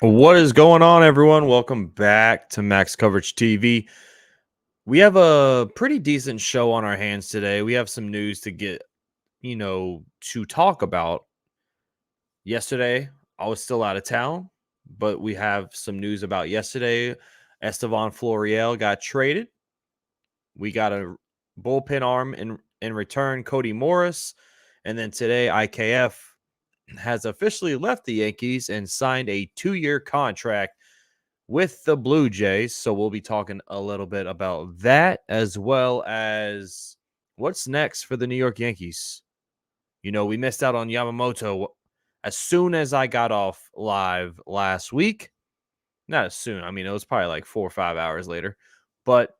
What is going on, everyone? Welcome back to Max Coverage TV. We have a pretty decent show on our hands today. We have some news to get, to talk about. Yesterday, I was still out of town, but we have some news about yesterday. Estevan Florial got traded. We got a bullpen arm in return, Cody Morris. And then today, IKF has officially left the Yankees and signed a 2-year contract with the Blue Jays. So we'll be talking a little bit about that as well as what's next for the New York Yankees. We missed out on Yamamoto as soon as I got off live last week. Not as soon. I mean, it was probably like 4 or 5 hours later, but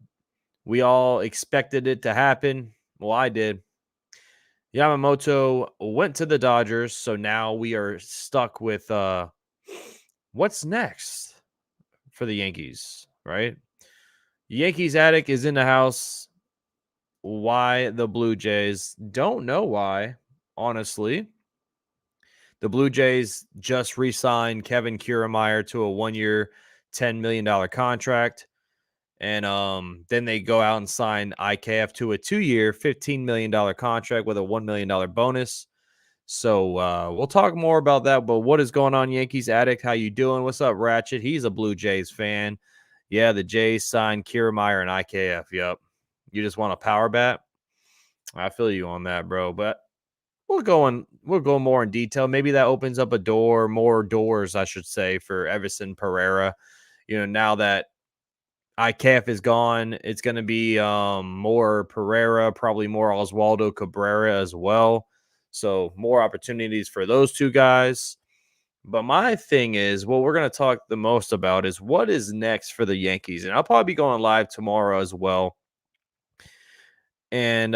we all expected it to happen. Well, I did. Yamamoto went to the Dodgers, so now we are stuck with what's next for the Yankees, right? Yankees Attic is in the house. Why the Blue Jays? Don't know why, honestly. The Blue Jays just re-signed Kevin Kiermaier to a 1-year, $10 million contract. And then they go out and sign IKF to a 2-year, $15 million contract with a $1 million bonus. So we'll talk more about that. But what is going on, Yankees Addict? How you doing? What's up, Ratchet? He's a Blue Jays fan. Yeah, the Jays signed Kiermaier and IKF. Yep. You just want a power bat? I feel you on that, bro. But we'll go more in detail. Maybe that opens up more doors, I should say, for Everson Pereira. Now that IKF is gone, it's going to be more Pereira, probably more Oswaldo Cabrera as well. So more opportunities for those two guys. But my thing is, what we're going to talk the most about is what is next for the Yankees. And I'll probably be going live tomorrow as well. And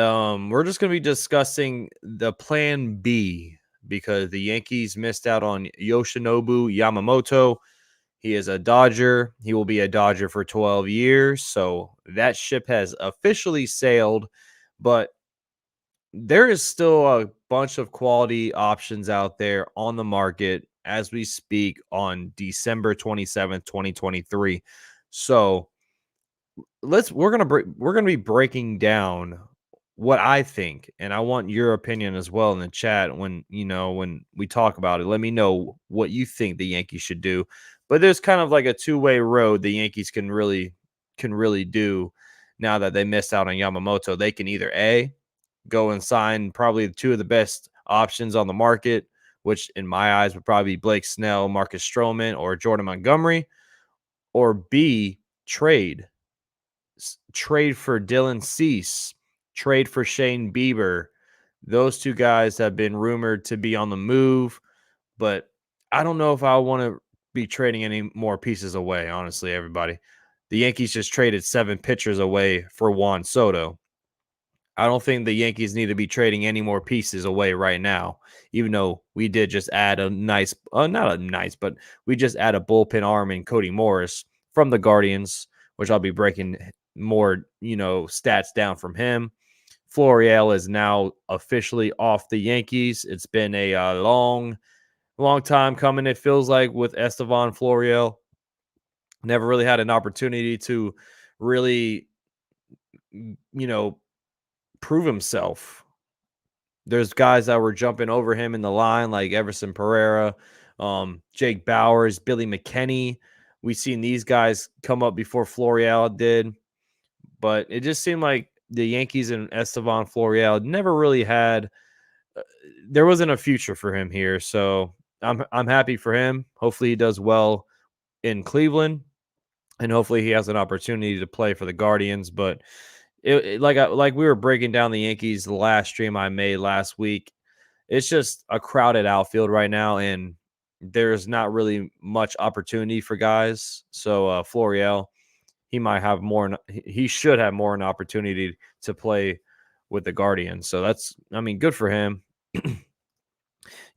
we're just going to be discussing the plan B because the Yankees missed out on Yoshinobu Yamamoto. He is a Dodger. He will be a Dodger for 12 years. So that ship has officially sailed. But there is still a bunch of quality options out there on the market as we speak on December 27th, 2023. So we're gonna be breaking down what I think, and I want your opinion as well in the chat when we talk about it. Let me know what you think the Yankees should do. But there's kind of like a two-way road the Yankees can really do now that they missed out on Yamamoto. They can either go and sign probably two of the best options on the market, which in my eyes would probably be Blake Snell, Marcus Stroman, or Jordan Montgomery, or B, trade for Dylan Cease, trade for Shane Bieber. Those two guys have been rumored to be on the move, but I don't know if I want to be trading any more pieces away, honestly, everybody. The Yankees just traded 7 pitchers away for Juan Soto. I don't think the Yankees need to be trading any more pieces away right now, even though we did just add a nice, but we just add a bullpen arm in Cody Morris from the Guardians, which I'll be breaking more, stats down from him. Florial is now officially off the Yankees. It's been a long time coming, it feels like, with Estevan Florial. Never really had an opportunity to really, prove himself. There's guys that were jumping over him in the line, like Everson Pereira, Jake Bowers, Billy McKinney. We've seen these guys come up before Florial did, but it just seemed like the Yankees and Estevan Florial never really had. There wasn't a future for him here, so I'm happy for him. Hopefully, he does well in Cleveland, and hopefully, he has an opportunity to play for the Guardians. But like we were breaking down the Yankees the last stream I made last week. It's just a crowded outfield right now, and there's not really much opportunity for guys. So Florial, he might have more. He should have more an opportunity to play with the Guardians. So good for him.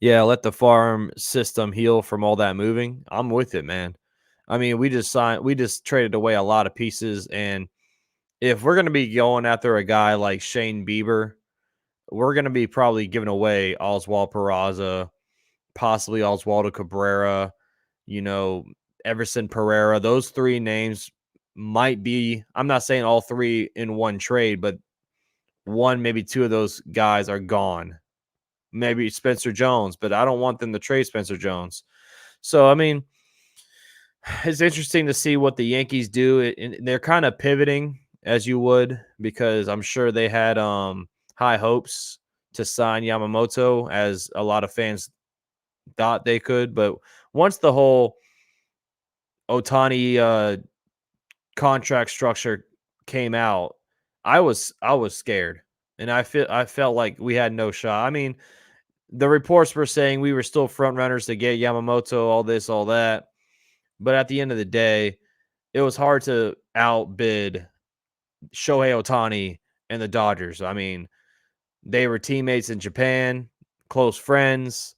Yeah, let the farm system heal from all that moving. I'm with it, man. I mean, we just traded away a lot of pieces, and if we're gonna be going after a guy like Shane Bieber, we're gonna be probably giving away Oswald Peraza, possibly Oswaldo Cabrera, Everson Pereira. Those three names might be, I'm not saying all three in one trade, but one, maybe two of those guys are gone. Maybe Spencer Jones, but I don't want them to trade Spencer Jones. So, I mean, it's interesting to see what the Yankees do. They're kind of pivoting as you would, because I'm sure they had high hopes to sign Yamamoto, as a lot of fans thought they could. But once the whole Ohtani contract structure came out, I was scared, and I felt like we had no shot. I mean, the reports were saying we were still front runners to get Yamamoto, all this, all that. But at the end of the day, it was hard to outbid Shohei Ohtani and the Dodgers. I mean, they were teammates in Japan, close friends.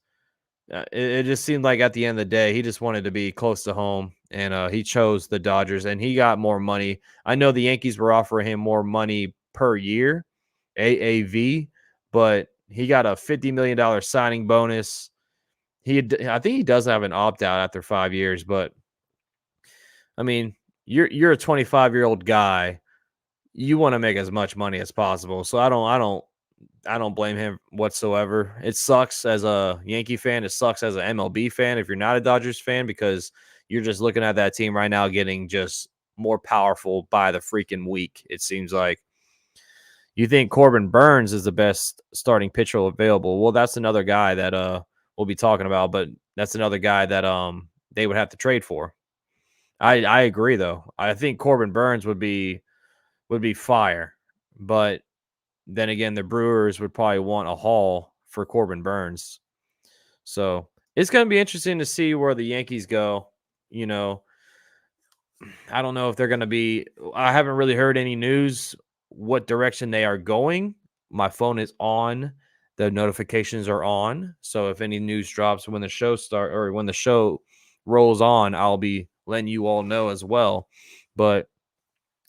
It just seemed like at the end of the day, he just wanted to be close to home, and he chose the Dodgers, and he got more money. I know the Yankees were offering him more money per year, AAV, but he got a $50 million signing bonus. I think he does have an opt out after 5 years, but I mean, you're a 25-year-old guy. You want to make as much money as possible. So I don't blame him whatsoever. It sucks as a Yankee fan. It sucks as an MLB fan if you're not a Dodgers fan, because you're just looking at that team right now getting just more powerful by the freaking week. It seems like you think Corbin Burns is the best starting pitcher available. Well, that's another guy that we'll be talking about, but that's another guy that they would have to trade for. I agree though. I think Corbin Burns would be fire, but then again, the Brewers would probably want a haul for Corbin Burns. So it's going to be interesting to see where the Yankees go. You know, I don't know if they're going to be. I haven't really heard any news what direction they are going. My phone is on. The notifications are on. So if any news drops when the show rolls on, I'll be letting you all know as well. But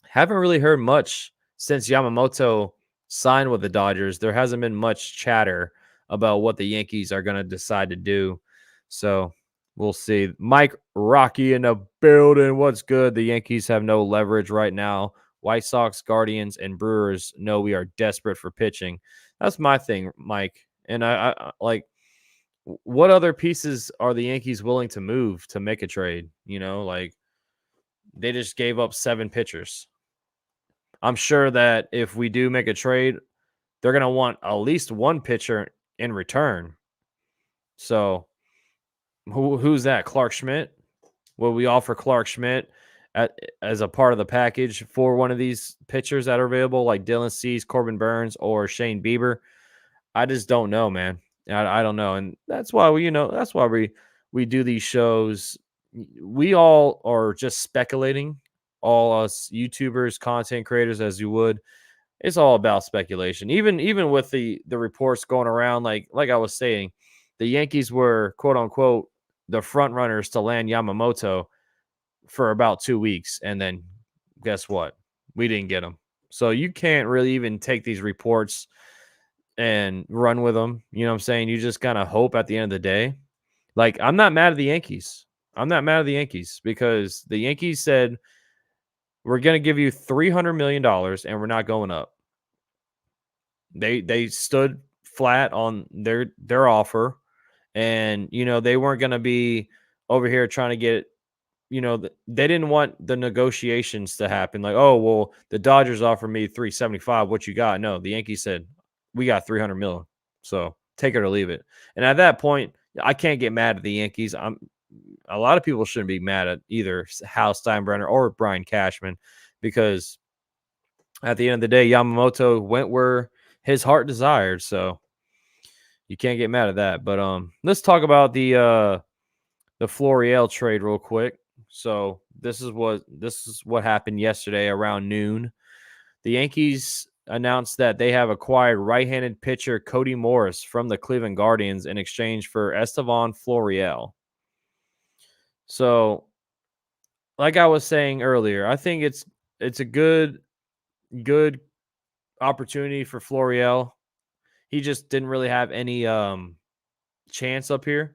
haven't really heard much since Yamamoto signed with the Dodgers. There hasn't been much chatter about what the Yankees are going to decide to do. So we'll see. Mike Rocky in the building. What's good? The Yankees have no leverage right now. White Sox, Guardians, and Brewers know we are desperate for pitching. That's my thing, Mike. And I like, what other pieces are the Yankees willing to move to make a trade? Like, they just gave up 7 pitchers. I'm sure that if we do make a trade, they're going to want at least one pitcher in return. So who's that? Clark Schmidt? Will we offer Clark Schmidt as a part of the package for one of these pitchers that are available, like Dylan Cease, Corbin Burns, or Shane Bieber? I just don't know, man. I don't know. And that's why we do these shows. We all are just speculating, all us YouTubers, content creators, as you would. It's all about speculation. Even with the reports going around, like I was saying, the Yankees were, quote unquote, the front runners to land Yamamoto for about 2 weeks, and then guess what? We didn't get him. So you can't really even take these reports and run with them. You know what I'm saying? You just kind of hope at the end of the day. Like, I'm not mad at the Yankees. I'm not mad at the Yankees, because the Yankees said, we're going to give you $300 million and we're not going up. They stood flat on their offer, and they weren't going to be over here trying to get, they didn't want the negotiations to happen, like, oh well, the Dodgers offered me 375, what you got? No, the Yankees said, we got 300 million, so take it or leave it. And at that point, I can't get mad at the Yankees. A lot of people shouldn't be mad at either Hal Steinbrenner or Brian Cashman, because at the end of the day, Yamamoto went where his heart desired. So you can't get mad at that. But let's talk about the Florial trade real quick. So this is what happened yesterday around noon. The Yankees announced that they have acquired right-handed pitcher Cody Morris from the Cleveland Guardians in exchange for Estevan Florial. So, like I was saying earlier, I think it's a good opportunity for Florial. He just didn't really have any chance up here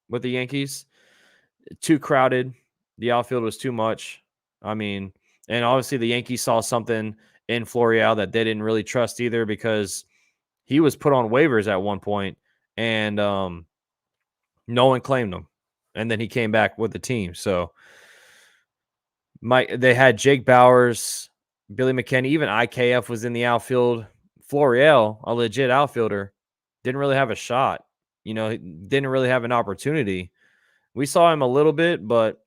with the Yankees. too crowded. The outfield was too much. I mean, and obviously the Yankees saw something in Florial that they didn't really trust either because he was put on waivers at one point and no one claimed him. And then he came back with the team. So they had Jake Bowers, Billy McKinney, even IKF was in the outfield. Florial, a legit outfielder, didn't really have a shot. Didn't really have an opportunity. We saw him a little bit, but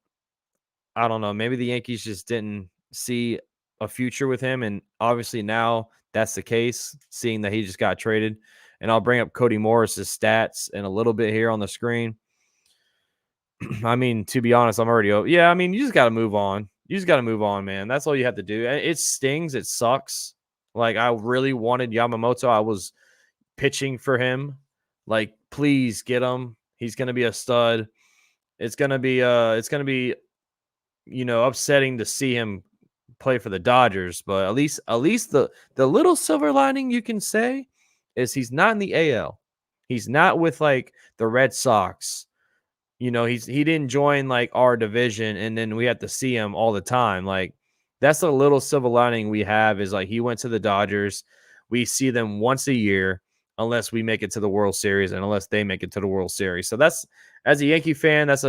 I don't know. Maybe the Yankees just didn't see a future with him. And obviously now that's the case, seeing that he just got traded. And I'll bring up Cody Morris's stats in a little bit here on the screen. I mean, to be honest, I'm already over. Yeah, I mean, you just got to move on. You just got to move on, man. That's all you have to do. It stings. It sucks. Like, I really wanted Yamamoto. I was pitching for him. Like, please get him. He's going to be a stud. It's going to be upsetting to see him play for the Dodgers, but at least the little silver lining you can say is he's not in the AL. He's not with like the Red Sox. He didn't join like our division and then we have to see him all the time. Like that's the little silver lining we have is like he went to the Dodgers. We see them once a year unless we make it to the World Series and unless they make it to the World Series. So that's as a Yankee fan, that's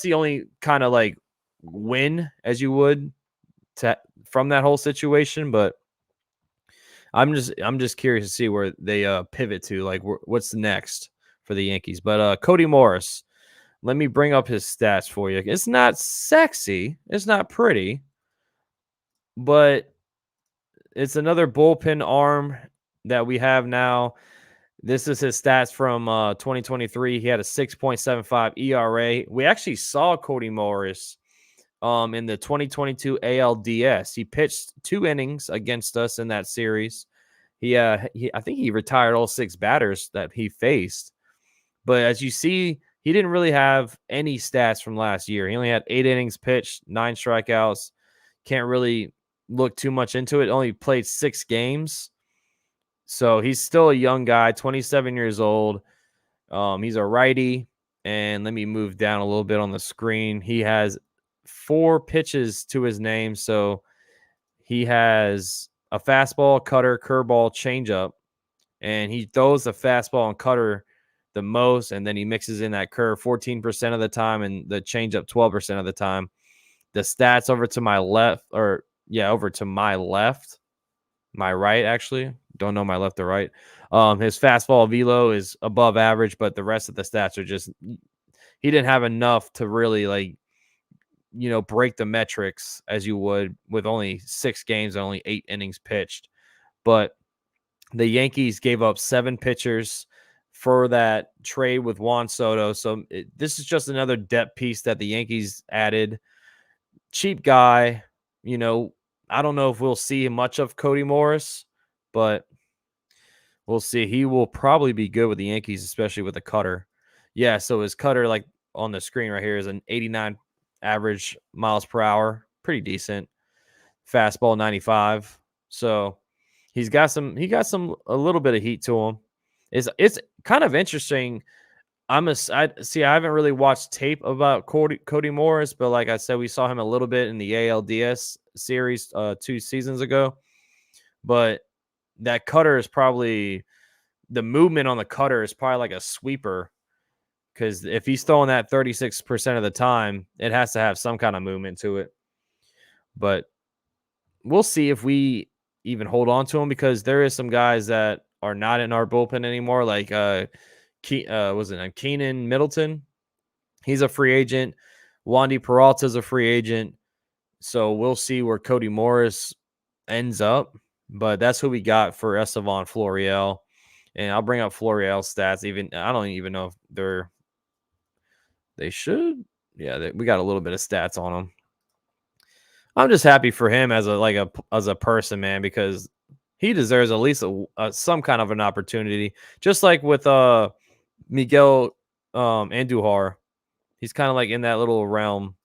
the only kind of like win as you would from that whole situation. But I'm just curious to see where they pivot to, like what's next for the Yankees. But Cody Morris, let me bring up his stats for you. It's not sexy, it's not pretty, but it's another bullpen arm that we have now. This is his stats from 2023. He had a 6.75 ERA. We actually saw Cody Morris in the 2022 ALDS. He pitched 2 innings against us in that series. I think he retired all 6 batters that he faced. But as you see, he didn't really have any stats from last year. He only had 8 innings pitched, 9 strikeouts. Can't really look too much into it. Only played 6 games. So he's still a young guy, 27 years old. He's a righty. And let me move down a little bit on the screen. He has 4 pitches to his name. So he has a fastball, cutter, curveball, changeup. And he throws the fastball and cutter the most. And then he mixes in that curve 14% of the time and the changeup 12% of the time. The stats over to my left, my right, actually. Don't know my left or right. His fastball velo is above average, but the rest of the stats are just, he didn't have enough to really break the metrics as you would with only 6 games and only 8 innings pitched. But the Yankees gave up 7 pitchers for that trade with Juan Soto. So this is just another depth piece that the Yankees added. Cheap guy, I don't know if we'll see much of Cody Morris, but we'll see. He will probably be good with the Yankees, especially with the cutter. Yeah, so his cutter, like on the screen right here, is an 89 average miles per hour. Pretty decent. Fastball 95. So he got a little bit of heat to him. It's kind of interesting. I haven't really watched tape about Cody Morris, but like I said, we saw him a little bit in the ALDS series 2 seasons ago. But that cutter is probably the movement on the cutter is probably like a sweeper, because if he's throwing that 36% of the time, it has to have some kind of movement to it. But we'll see if we even hold on to him, because there is some guys that are not in our bullpen anymore, like Keenan Middleton. He's a free agent. Wandy Peralta's a free agent. So we'll see where Cody Morris ends up. But that's who we got for Estevan Florial. And I'll bring up Florial's stats. I don't even know if they should. Yeah, we got a little bit of stats on them. I'm just happy for him as a person, man, because he deserves at least some kind of an opportunity. Just like with Miguel Andujar, he's kind of like in that little realm.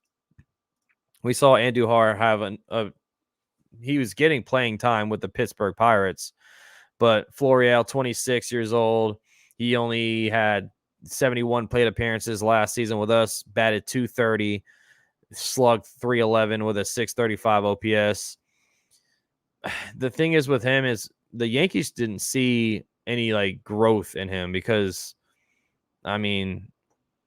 We saw Andujar have he was getting playing time with the Pittsburgh Pirates, but Florial, 26 years old, he only had 71 plate appearances last season with us, batted 230, slugged 311 with a 635 OPS. The thing is with him is the Yankees didn't see any like growth in him because, I mean,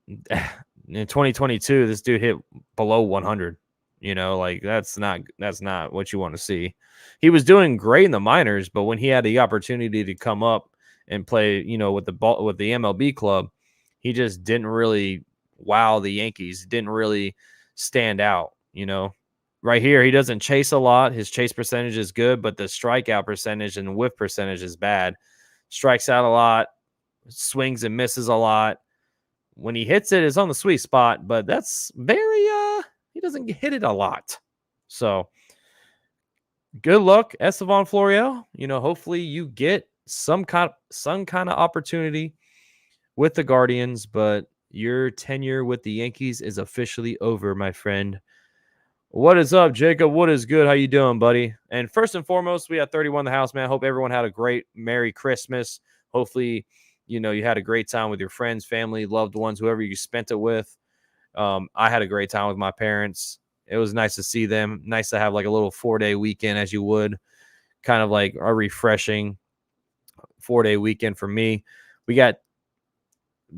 in 2022, this dude hit below 100. You know, like that's not what you want to see. He was doing great in the minors, but when he had the opportunity to come up and play, you know, with the MLB club, he just didn't really wow the Yankees. Didn't really stand out. You know, right here he doesn't chase a lot. His chase percentage is good, but the strikeout percentage and whiff percentage is bad. Strikes out a lot, swings and misses a lot. When he hits it, it's on the sweet spot, but that's very he doesn't hit it a lot. So good luck, Estevan Florial. You know, hopefully you get some kind of opportunity with the Guardians, but your tenure with the Yankees is officially over, my friend. What is up, Jacob? What is good? How you doing, buddy? And first and foremost, we had 31 in the house, man. Hope everyone had a great Merry Christmas. Hopefully, you know, you had a great time with your friends, family, loved ones, whoever you spent it with. I had a great time with my parents. It was nice to see them. Nice to have like a little 4-day weekend as you would. Kind of like a refreshing 4-day weekend for me. We got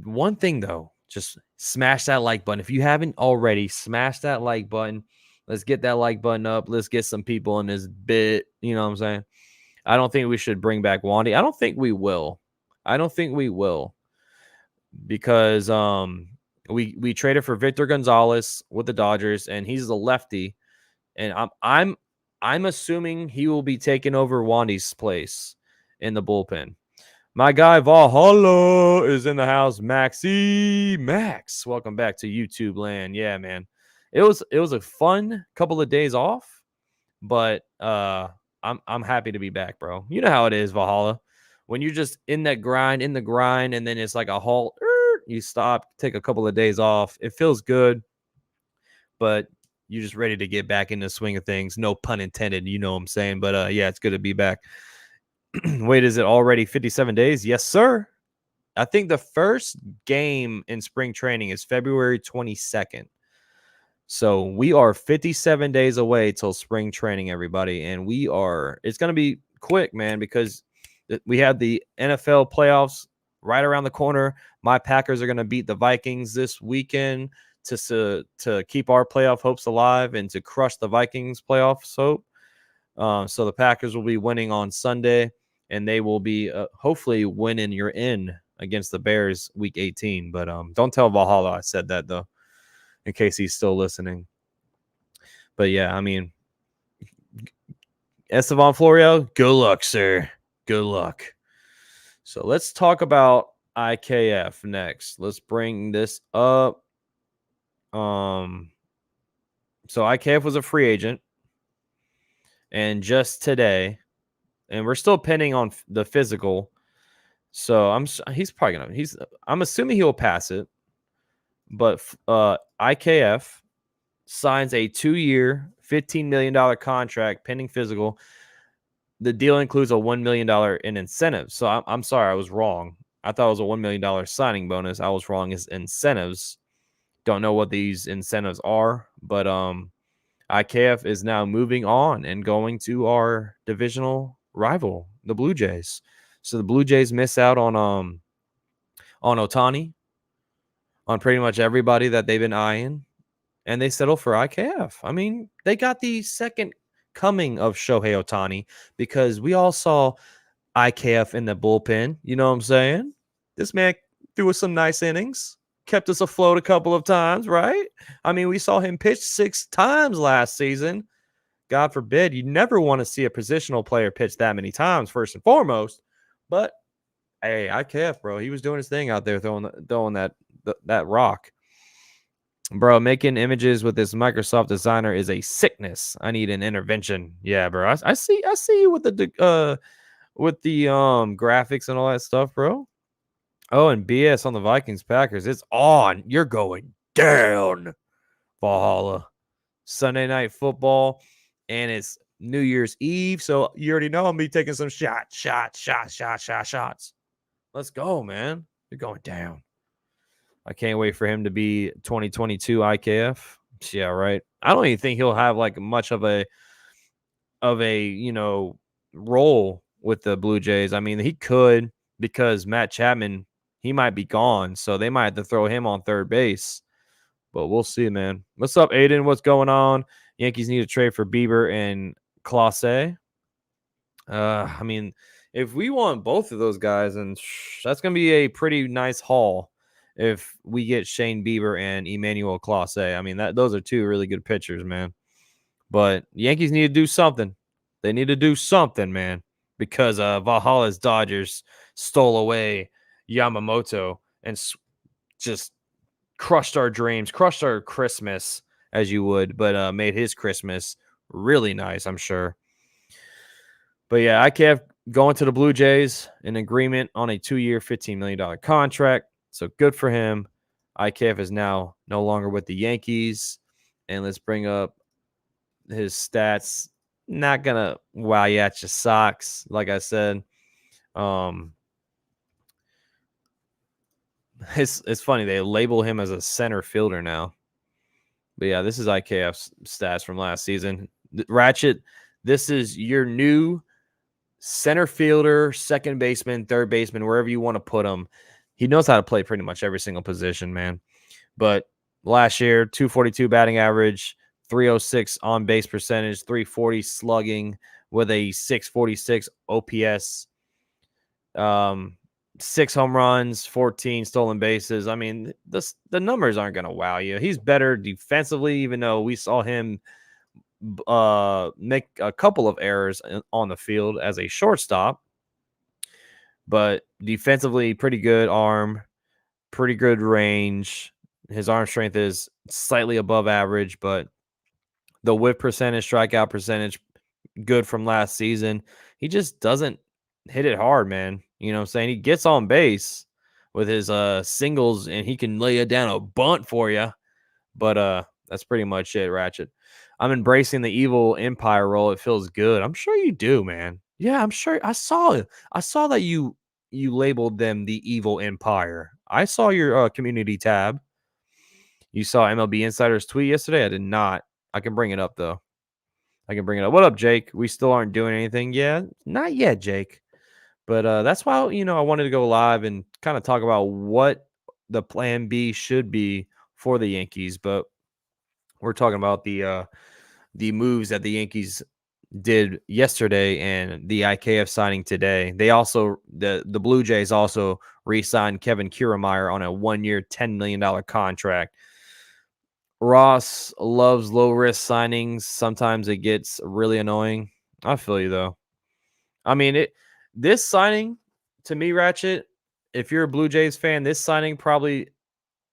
one thing, though. Just smash that like button. If you haven't already, smash that like button. Let's get that like button up. Let's get some people in this bit. You know what I'm saying? I don't think we should bring back Wandy. I don't think we will. Because we traded for Victor Gonzalez with the Dodgers, and he's a lefty, and I'm assuming he will be taking over Wandy's place in the bullpen. My guy Valhalla is in the house. Max, welcome back to YouTube land. Yeah, man, it was a fun couple of days off, but I'm happy to be back, bro. You know how it is, Valhalla. When you're just in the grind, and then it's like a halt. You stop, take a couple of days off. It feels good, but you're just ready to get back in the swing of things. No pun intended. You know what I'm saying? But yeah, it's good to be back. Wait, is it already 57 days? Yes, sir. I think the first game in spring training is February 22nd. So we are 57 days away till spring training, everybody. And it's going to be quick, man, because we have the NFL playoffs right around the corner. My Packers are going to beat the Vikings this weekend to keep our playoff hopes alive and to crush the Vikings playoffs hope. So the Packers will be winning on Sunday, and they will be hopefully winning your in against the Bears week 18. But don't tell Valhalla I said that, though, in case he's still listening. But yeah, I mean, Estevan Florial, good luck, sir. Good luck. So let's talk about IKF next. Let's bring this up. So IKF was a free agent, and just today, and we're still pending on the physical. So I'm assuming he'll pass it, but IKF signs a 2-year, $15 million contract pending physical. The deal includes a $1 million in incentives. So I'm sorry, I was wrong. I thought it was a $1 million signing bonus. I was wrong. It's incentives. Don't know what these incentives are, but IKF is now moving on and going to our divisional rival, the Blue Jays. So the Blue Jays miss out on Ohtani, on pretty much everybody that they've been eyeing, and they settle for IKF. I mean, they got the second coming of Shohei Ohtani because we all saw IKF in the bullpen. You know what I'm saying? This man threw us some nice innings, kept us afloat a couple of times, right? I mean, we saw him pitch 6 times last season. God forbid, you never want to see a positional player pitch that many times, first and foremost. But hey, IKF, bro, he was doing his thing out there throwing that rock. Bro, making images with this Microsoft designer is a sickness. I need an intervention. Yeah, bro. I see you with the graphics and all that stuff, bro. Oh, and BS on the Vikings Packers. It's on. You're going down, Valhalla. Sunday night football, and it's New Year's Eve, so you already know I'm be taking some shots. Let's go, man. You're going down. I can't wait for him to be 2022 IKF. Yeah, right. I don't even think he'll have like much of a role with the Blue Jays. I mean, he could because Matt Chapman, he might be gone, so they might have to throw him on third base. But we'll see, man. What's up, Aiden? What's going on? Yankees need to trade for Bieber and Clase. I mean, if we want both of those guys, and that's going to be a pretty nice haul if we get Shane Bieber and Emmanuel Clase. I mean, those are two really good pitchers, man. But Yankees need to do something. They need to do something, man, because Valhalla's Dodgers stole away Yamamoto and just crushed our dreams, crushed our Christmas, as you would, but made his Christmas really nice, I'm sure. But yeah, IKF going to the Blue Jays in agreement on a 2-year, $15 million contract. So good for him. IKF is now no longer with the Yankees. And let's bring up his stats. Not going to wow you at your socks, like I said. It's funny. They label him as a center fielder now. But yeah, this is IKF's stats from last season. Ratchet, this is your new center fielder, second baseman, third baseman, wherever you want to put him. He knows how to play pretty much every single position, man. But last year, 242 batting average, 306 on base percentage, 340 slugging with a 646 OPS, 6 home runs, 14 stolen bases. I mean, the numbers aren't going to wow you. He's better defensively, even though we saw him make a couple of errors on the field as a shortstop, but defensively pretty good arm, pretty good range. His arm strength is slightly above average, but the whip percentage, strikeout percentage, good from last season. He just doesn't hit it hard, man. You know what I'm saying? He gets on base with his singles and he can lay it down a bunt for you. But that's pretty much it, Ratchet. I'm embracing the evil empire role. It feels good. I'm sure you do, man. Yeah, I'm sure. I saw it. I saw that you labeled them the evil empire. I saw your community tab. You saw MLB Insider's tweet yesterday. I did not. I can bring it up though. I can bring it up. What up, Jake? We still aren't doing anything. Yeah, not yet, Jake. But that's why I wanted to go live and kind of talk about what the plan B should be for the Yankees. But we're talking about the moves that the Yankees did yesterday and the IKF signing today. They also the Blue Jays also re-signed Kevin Kiermaier on a 1-year, $10 million contract. Ross loves low risk signings. Sometimes it gets really annoying. I feel you though. I mean, this signing to me, Ratchet, if you're a Blue Jays fan, this signing probably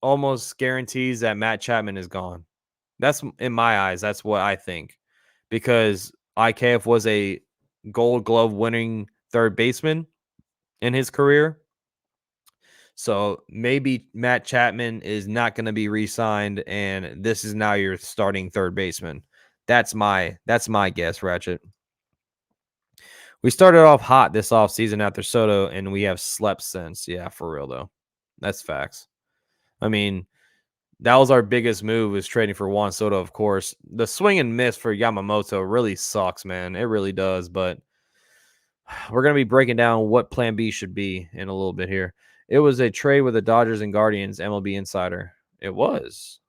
almost guarantees that Matt Chapman is gone. That's in my eyes. That's what I think, because IKF was a Gold Glove winning third baseman in his career. So maybe Matt Chapman is not going to be re-signed, and this is now your starting third baseman. That's my guess, Ratchet. We started off hot this offseason after Soto, and we have slept since. Yeah, for real though. That's facts. I mean, that was our biggest move, was trading for Juan Soto, of course. The swing and miss for Yamamoto really sucks, man. It really does. But we're going to be breaking down what plan B should be in a little bit here. It was a trade with the Dodgers and Guardians, MLB Insider. It was.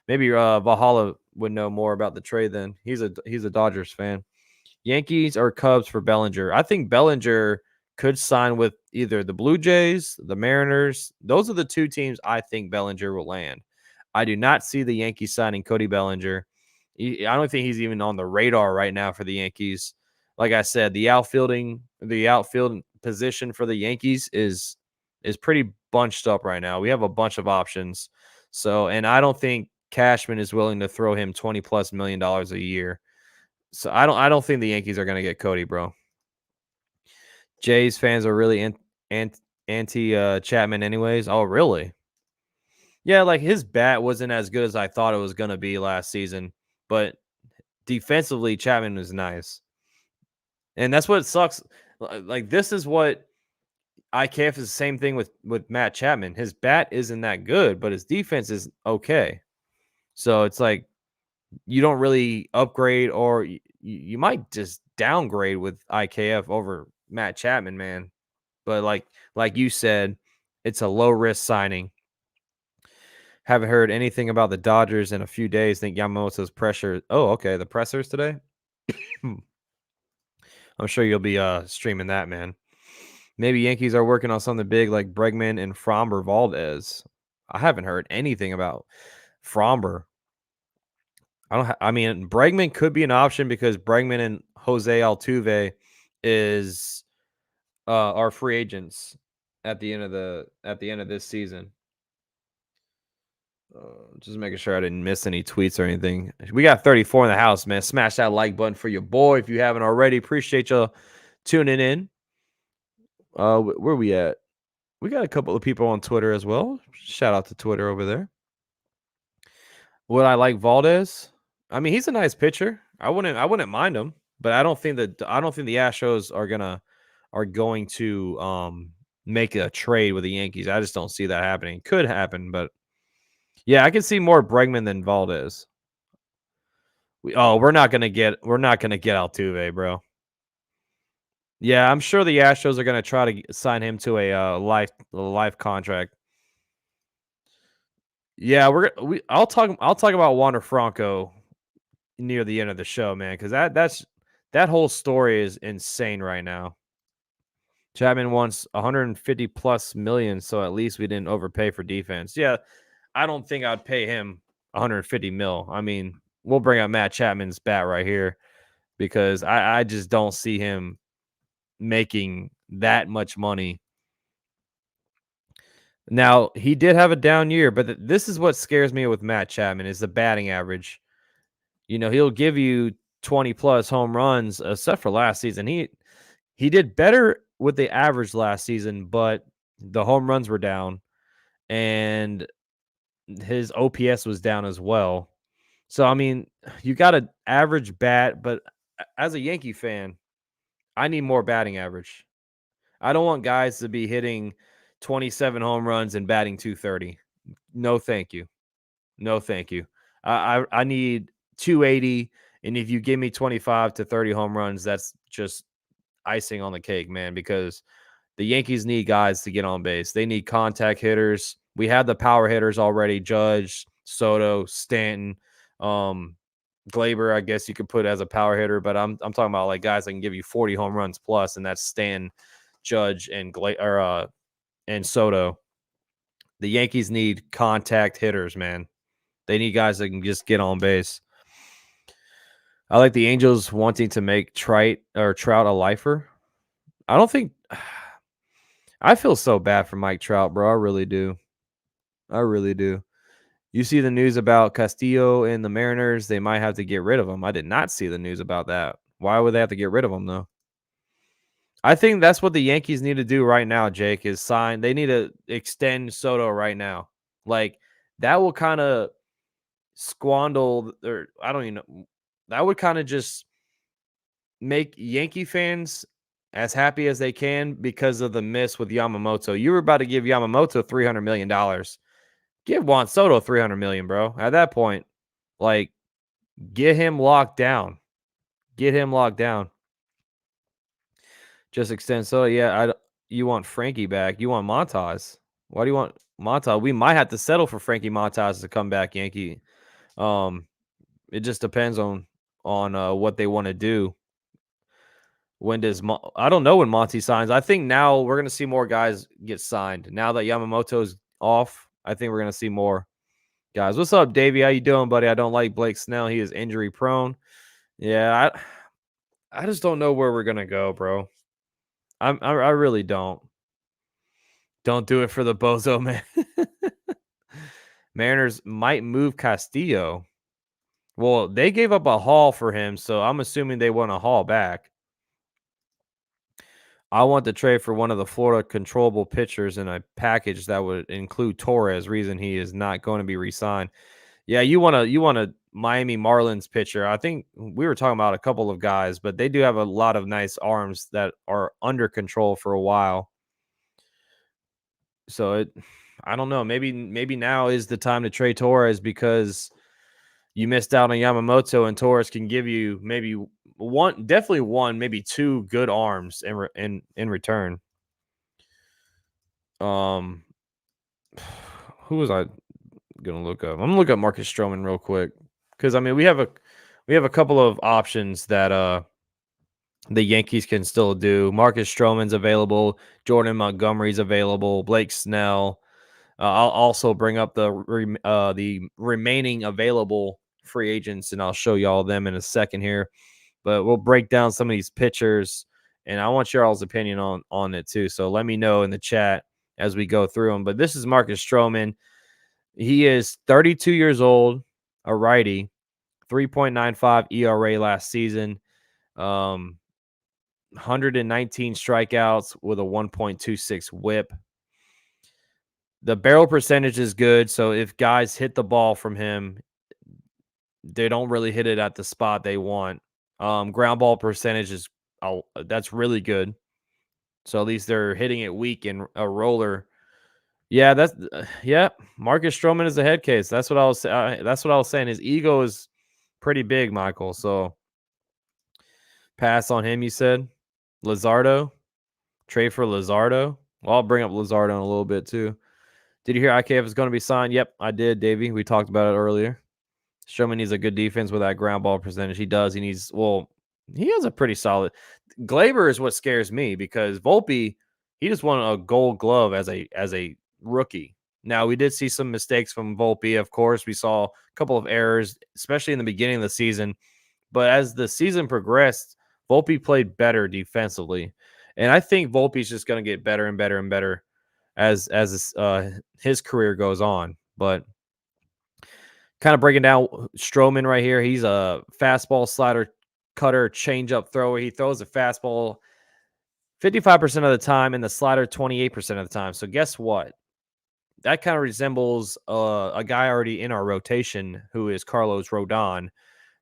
Maybe Valhalla would know more about the trade then. He's a Dodgers fan. Yankees or Cubs for Bellinger. I think Bellinger could sign with either the Blue Jays, the Mariners. Those are the two teams I think Bellinger will land. I do not see the Yankees signing Cody Bellinger. I don't think he's even on the radar right now for the Yankees. Like I said, the outfield position for the Yankees is pretty bunched up right now. We have a bunch of options. So, and I don't think Cashman is willing to throw him $20+ million a year. So I don't think the Yankees are going to get Cody, bro. Jays fans are really anti Chapman anyways. Oh, really? Yeah, like his bat wasn't as good as I thought it was going to be last season, but defensively Chapman was nice. And that's what sucks. Like this is what IKF is the same thing with Matt Chapman. His bat isn't that good, but his defense is okay. So it's like you don't really upgrade, or you might just downgrade with IKF over Matt Chapman, man. But like you said, it's a low risk signing. Haven't heard anything about the Dodgers in a few days. Think Yamamoto's pressure. Oh, okay. The pressers today. I'm sure you'll be streaming that, man. Maybe Yankees are working on something big like Bregman and Fromber Valdez. I haven't heard anything about Fromber. I mean, Bregman could be an option because Bregman and Jose Altuve is are free agents at the end of this season. Just making sure I didn't miss any tweets or anything. We got 34 in the house, man. Smash that like button for your boy if you haven't already. Appreciate y'all tuning in. Where we at? We got a couple of people on Twitter as well. Shout out to Twitter over there. Would I like Valdez? I mean, he's a nice pitcher. I wouldn't mind him, but I don't think the Astros are going to make a trade with the Yankees. I just don't see that happening. Could happen, but yeah, I can see more Bregman than Valdez. We're not gonna get Altuve, bro. Yeah, I'm sure the Astros are gonna try to sign him to a life contract. Yeah, I'll talk about Wander Franco near the end of the show, man, because that whole story is insane right now. Chapman wants 150 plus million, so at least we didn't overpay for defense. Yeah, I don't think I'd pay him 150 mil. I mean, we'll bring up Matt Chapman's bat right here because I just don't see him making that much money. Now, he did have a down year, but this is what scares me with Matt Chapman is the batting average. You know, he'll give you 20 plus home runs, except for last season. He did better with the average last season, but the home runs were down and his OPS was down as well. So, I mean, you got an average bat, but as a Yankee fan, I need more batting average. I don't want guys to be hitting 27 home runs and batting 230. No, thank you. No, thank you. I need 280, and if you give me 25 to 30 home runs, that's just icing on the cake, man, because the Yankees need guys to get on base. They need contact hitters. We have the power hitters already, Judge, Soto, Stanton, Glaber, I guess you could put as a power hitter, but I'm talking about like guys that can give you 40 home runs plus, and that's Stanton, Judge, and and Soto. The Yankees need contact hitters, man. They need guys that can just get on base. I like the Angels wanting to make Trout a lifer. I don't think I feel so bad for Mike Trout, bro. I really do. I really do. You see the news about Castillo and the Mariners, they might have to get rid of him. I did not see the news about that. Why would they have to get rid of him, though? I think that's what the Yankees need to do right now, Jake, is sign. They need to extend Soto right now. Like, that will kind of squandle, or I don't even know. That would kind of just make Yankee fans as happy as they can because of the miss with Yamamoto. You were about to give Yamamoto $300 million. Give Juan Soto $300 million, bro. At that point, like, get him locked down. Get him locked down. Just extend Soto. Yeah, you want Frankie back. You want Montas. Why do you want Montas? We might have to settle for Frankie Montas to come back, Yankee. It just depends on what they want to do. When does I don't know when Monty signs. I think now we're going to see more guys get signed. Now that Yamamoto's off, I think we're going to see more guys. What's up, Davey? How you doing, buddy? I don't like Blake Snell. He is injury prone. Yeah, I just don't know where we're going to go, bro. I really don't. Don't do it for the bozo, man. Mariners might move Castillo. Well, they gave up a haul for him, so I'm assuming they want a haul back. I want to trade for one of the Florida controllable pitchers in a package that would include Torres. Reason he is not going to be re-signed. Yeah, you want a Miami Marlins pitcher. I think we were talking about a couple of guys, but they do have a lot of nice arms that are under control for a while. So I don't know. Maybe now is the time to trade Torres because you missed out on Yamamoto, and Torres can give you maybe definitely one, maybe two good arms in return. Who was I gonna look up? I'm gonna look up Marcus Stroman real quick because I mean we have a couple of options that the Yankees can still do. Marcus Stroman's available, Jordan Montgomery's available, Blake Snell. I'll also bring up the remaining available free agents, and I'll show y'all them in a second here. But we'll break down some of these pitchers, and I want y'all's opinion on it too. So let me know in the chat as we go through them. But this is Marcus Stroman. He is 32 years old, a righty, 3.95 ERA last season, 119 strikeouts with a 1.26 WHIP. The barrel percentage is good, so if guys hit the ball from him, they don't really hit it at the spot they want. Ground ball percentage is that's really good. So at least they're hitting it weak in a roller. Yeah, yeah. Marcus Stroman is a head case. That's what I was. That's what I was saying. His ego is pretty big, Michael. So pass on him. You said Luzardo, trade for Luzardo. Well, I'll bring up Luzardo in a little bit too. Did you hear IKF is going to be signed? Yep, I did, Davey. We talked about it earlier. Stroman needs a good defense with that ground ball percentage. He does. He has a pretty solid. Glaber is what scares me because Volpe, he just won a Gold Glove as a rookie. Now we did see some mistakes from Volpe. Of course, we saw a couple of errors, especially in the beginning of the season. But as the season progressed, Volpe played better defensively, and I think Volpe's just going to get better and better and better as his career goes on. But kind of breaking down Stroman right here. He's a fastball, slider, cutter, changeup thrower. He throws a fastball 55% of the time and the slider 28% of the time. So guess what? That kind of resembles a guy already in our rotation who is Carlos Rodon.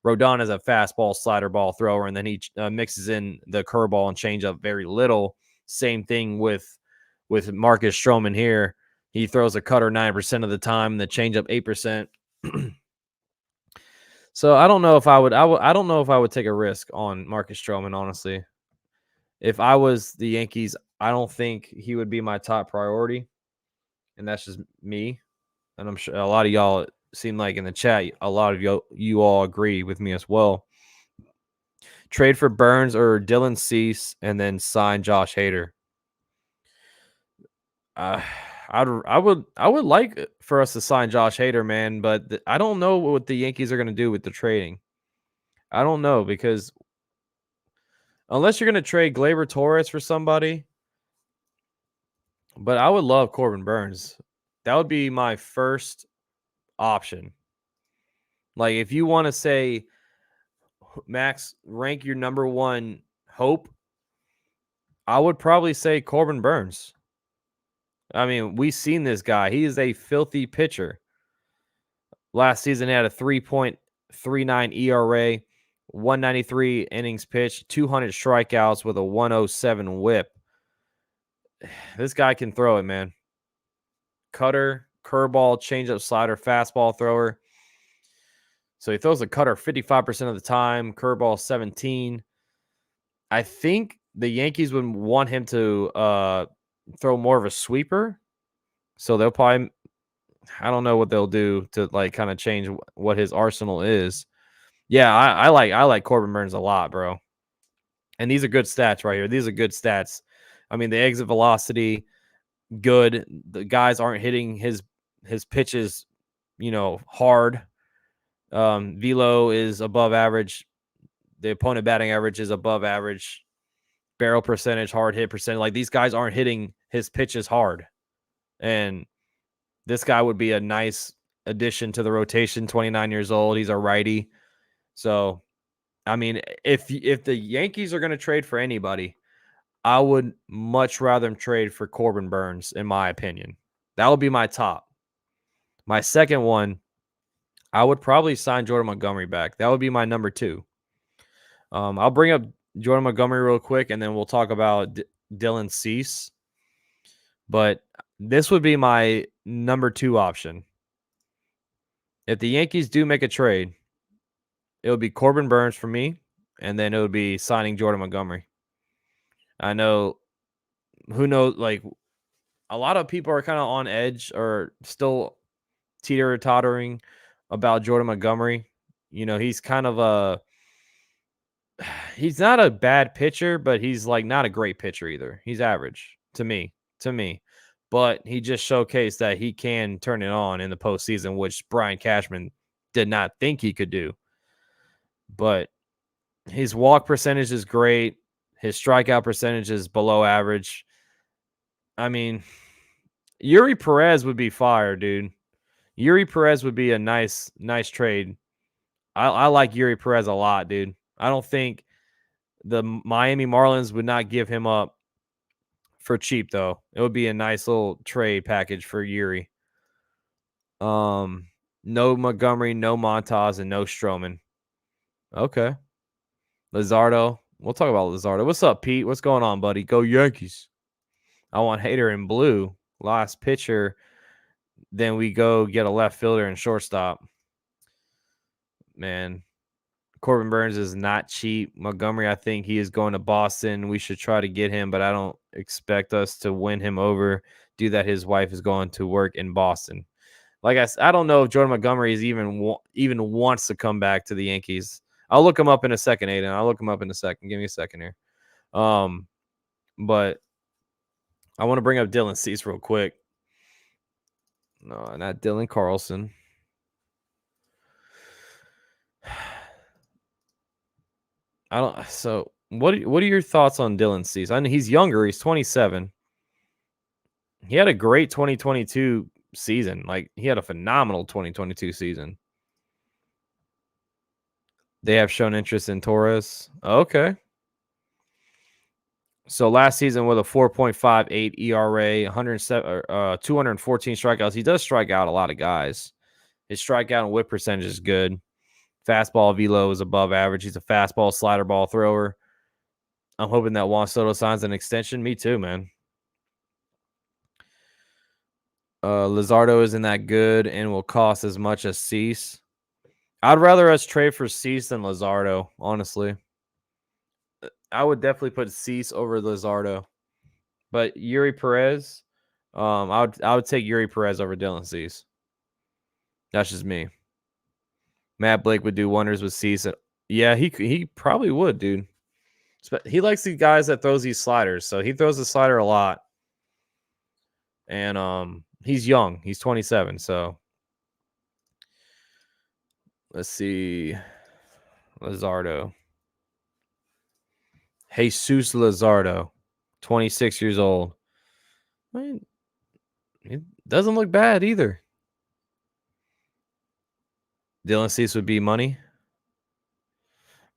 Rodon is a fastball, slider ball thrower, and then he mixes in the curveball and changeup very little. Same thing with Marcus Stroman here. He throws a cutter 9% of the time, and the changeup 8%. So I don't know if I don't know if I would take a risk on Marcus Stroman, honestly. If I was the Yankees, I don't think he would be my top priority. And that's just me. And I'm sure a lot of y'all seem like in the chat, a lot of you all agree with me as well. Trade for Burns or Dylan Cease and then sign Josh Hader. I would like for us to sign Josh Hader, man, but I don't know what the Yankees are going to do with the trading. I don't know because unless you're going to trade Gleyber Torres for somebody, but I would love Corbin Burns. That would be my first option. Like if you want to say, Max, rank your number one hope, I would probably say Corbin Burns. I mean, we've seen this guy. He is a filthy pitcher. Last season, he had a 3.39 ERA, 193 innings pitched, 200 strikeouts with a 107 whip. This guy can throw it, man. Cutter, curveball, changeup, slider, fastball thrower. So he throws a cutter 55% of the time, curveball 17. I think the Yankees would want him to throw more of a sweeper. So they'll probably, I don't know what they'll do to like kind of change what his arsenal is. Yeah, I like Corbin Burns a lot, bro. And these are good stats right here. These are good stats. I mean, the exit velocity, good. The guys aren't hitting his pitches, hard. Velo is above average. The opponent batting average is above average. Barrel percentage, hard hit percentage. Like these guys aren't hitting his pitches hard. And this guy would be a nice addition to the rotation. 29 years old. He's a righty. So, I mean, if the Yankees are going to trade for anybody, I would much rather them trade for Corbin Burns, in my opinion. That would be my top. My second one, I would probably sign Jordan Montgomery back. That would be my number two. I'll bring up Jordan Montgomery real quick, and then we'll talk about Dylan Cease. But This would be my number 2 option. If the Yankees do make a trade, it would be Corbin Burns for me, and then it would be signing Jordan Montgomery. I know, who knows, like, a lot of people are kind of on edge or still teeter-tottering about Jordan Montgomery. He's kind of he's not a bad pitcher, but he's like not a great pitcher either. He's average to me. But he just showcased that he can turn it on in the postseason, which Brian Cashman did not think he could do. But his walk percentage is great. His strikeout percentage is below average. I mean, Yuri Perez would be fire, dude. Yuri Perez would be a nice trade. I like Yuri Perez a lot, dude. I don't think the Miami Marlins would not give him up for cheap, though. It would be a nice little trade package for Yuri. No Montgomery, no Montas, and no Stroman. Okay. Luzardo. We'll talk about Luzardo. What's up, Pete? What's going on, buddy? Go Yankees. I want Hader in blue. Last pitcher. Then we go get a left fielder and shortstop. Man, Corbin Burns is not cheap. Montgomery, I think he is going to Boston. We should try to get him, but I don't expect us to win him over. Do that. His wife is going to work in Boston. Like I said, I don't know if Jordan Montgomery is even wants to come back to the Yankees. I'll look him up in a second, Aiden. I'll look him up in a second. Give me a second here. But I want to bring up Dylan Cease real quick. No, not Dylan Carlson. So what are your thoughts on Dylan Cease? I know he's younger. He's 27. He had a great 2022 season. Like, he had a phenomenal 2022 season. They have shown interest in Torres. Okay. So last season with a 4.58 ERA, 214 strikeouts. He does strike out a lot of guys. His strikeout and whip percentage is good. Fastball velo is above average. He's a fastball slider ball thrower. I'm hoping that Juan Soto signs an extension. Me too, man. Luzardo isn't that good and will cost as much as Cease. I'd rather us trade for Cease than Luzardo, honestly. I would definitely put Cease over Luzardo. But Yuri Perez, I would take Yuri Perez over Dylan Cease. That's just me. Matt Blake would do wonders with Cease. Yeah, he probably would, dude. He likes the guys that throws these sliders, so he throws the slider a lot. And he's young. He's 27, so let's see. Luzardo. Jesus Luzardo, 26 years old. I mean, it doesn't look bad either. Dylan Cease would be money.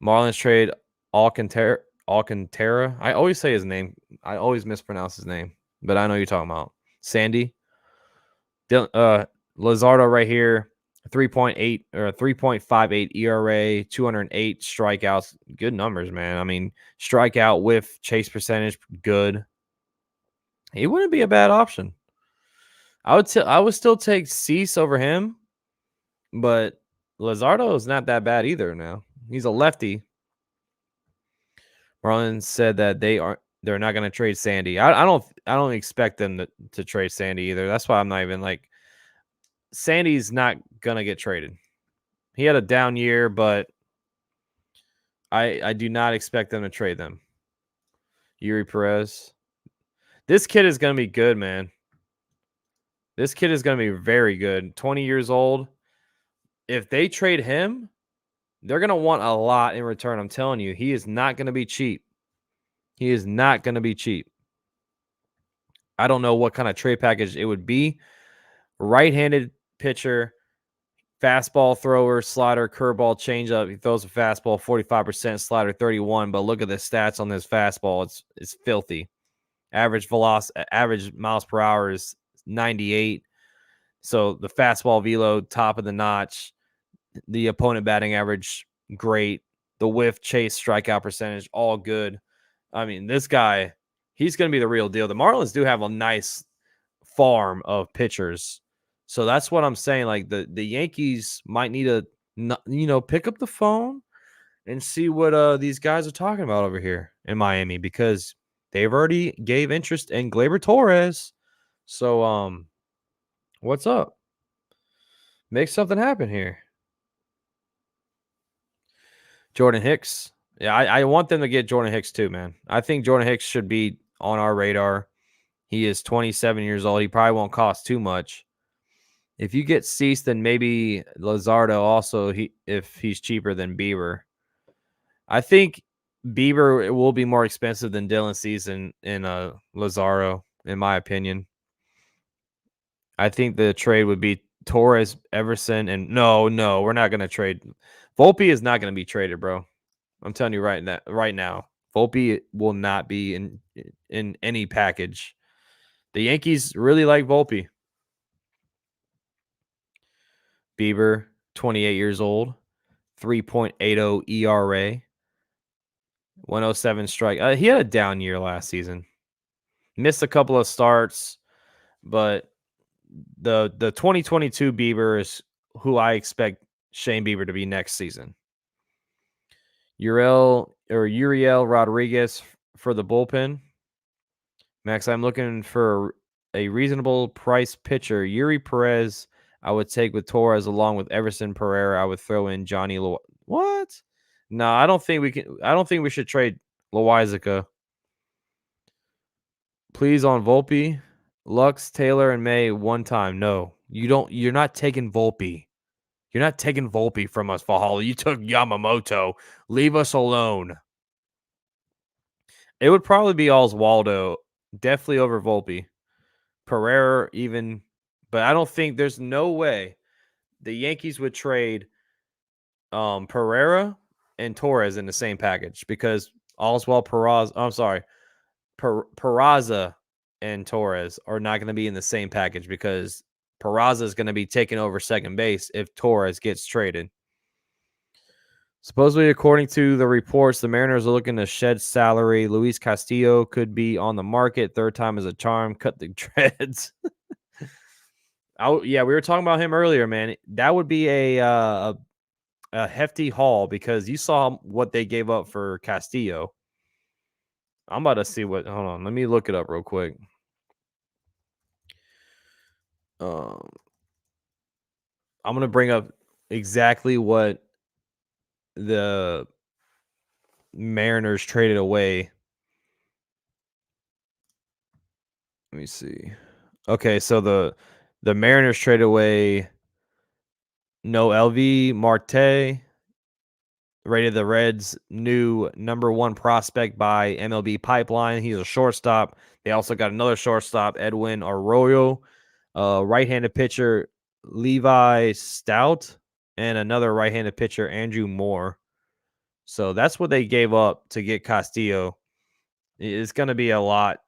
Marlins trade Alcantara. I always say his name. I always mispronounce his name, but I know you're talking about Sandy. Luzardo right here, 3.8 or 3.58 ERA, 208 strikeouts. Good numbers, man. I mean, strikeout with chase percentage, good. He wouldn't be a bad option. I would still take Cease over him, but Luzardo is not that bad either. Now he's a lefty. Marlins said that they're not going to trade Sandy. I don't expect them to trade Sandy either. That's why I'm not even like, Sandy's not going to get traded. He had a down year, but I do not expect them to trade them. Yuri Perez. This kid is going to be good, man. This kid is going to be very good. 20 years old. If they trade him, they're going to want a lot in return. I'm telling you, he is not going to be cheap. He is not going to be cheap. I don't know what kind of trade package it would be. Right-handed pitcher, fastball thrower, slider, curveball, changeup. He throws a fastball 45%, slider 31. But look at the stats on this fastball. It's filthy. Average miles per hour is 98. So the fastball velo, top of the notch. The opponent batting average, great. The whiff, chase, strikeout percentage, all good. I mean, this guy, he's going to be the real deal. The Marlins do have a nice farm of pitchers. So that's what I'm saying. Like the Yankees might need to, pick up the phone and see what these guys are talking about over here in Miami, because they've already gave interest in Gleyber Torres. So what's up? Make something happen here. Jordan Hicks. Yeah, I want them to get Jordan Hicks too, man. I think Jordan Hicks should be on our radar. He is 27 years old. He probably won't cost too much. If you get Cease, then maybe Lazardo also, if he's cheaper than Bieber. I think Bieber will be more expensive than Dylan Cease and Lazaro, in my opinion. I think the trade would be Torres, Everson, and no, we're not going to trade. Volpe is not going to be traded, bro. I'm telling you right now. Volpe will not be in any package. The Yankees really like Volpe. Bieber, 28 years old, 3.80 ERA, 107 strike. He had a down year last season. Missed a couple of starts, but the 2022 Bieber is who I expect Shane Bieber to be next season. Uriel Rodriguez for the bullpen. Max, I'm looking for a reasonable price pitcher. Yuri Perez, I would take with Torres along with Everson Pereira. I would throw in Johnny What? No, I don't think we can. I don't think we should trade Loizica. Please on Volpe, Lux, Taylor, and May one time. No, you don't. You're not taking Volpe. You're not taking Volpe from us, Valhalla. You took Yamamoto. Leave us alone. It would probably be Oswaldo, definitely over Volpe. Pereira even, but I don't think there's no way the Yankees would trade Pereira and Torres in the same package, because Peraza and Torres are not going to be in the same package, because Peraza is going to be taking over second base if Torres gets traded. Supposedly, according to the reports, the Mariners are looking to shed salary. Luis Castillo could be on the market. Third time is a charm. Cut the dreads. We were talking about him earlier, man. That would be a hefty haul, because you saw what they gave up for Castillo. I'm about to see what. Hold on, let me look it up real quick. I'm gonna bring up exactly what the Mariners traded away. Let me see. Okay, so the Mariners traded away No LV Marte, rated the Reds' new number one prospect by MLB Pipeline. He's a shortstop. They also got another shortstop, Edwin Arroyo, right-handed pitcher Levi Stout, and another right-handed pitcher, Andrew Moore. So that's what they gave up to get Castillo. It's going to be a lot.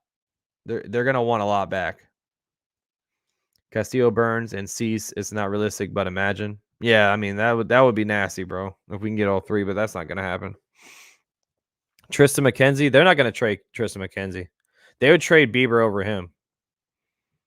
They're going to want a lot back. Castillo, Burns, and Cease. It's not realistic, but imagine. Yeah, I mean, that would be nasty, bro, if we can get all three, but that's not going to happen. Tristan McKenzie, they're not going to trade Tristan McKenzie. They would trade Bieber over him,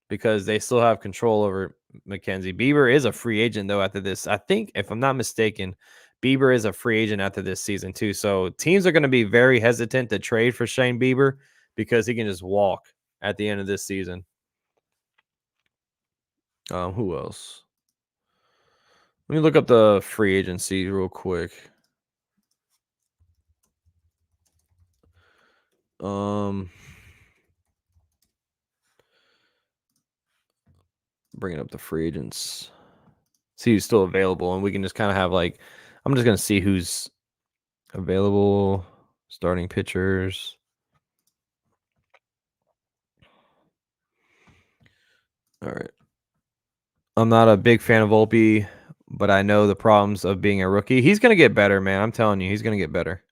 because they still have control over McKenzie. Bieber is a free agent, though, after this. I think, if I'm not mistaken, Bieber is a free agent after this season, too. So teams are going to be very hesitant to trade for Shane Bieber, because he can just walk at the end of this season. Who else? Let me look up the free agency real quick. Bringing up the free agents. See who's still available, and we can just kind of have like, I'm just going to see who's available, starting pitchers. All right. I'm not a big fan of Volpe, but I know the problems of being a rookie. He's going to get better, man. I'm telling you, he's going to get better.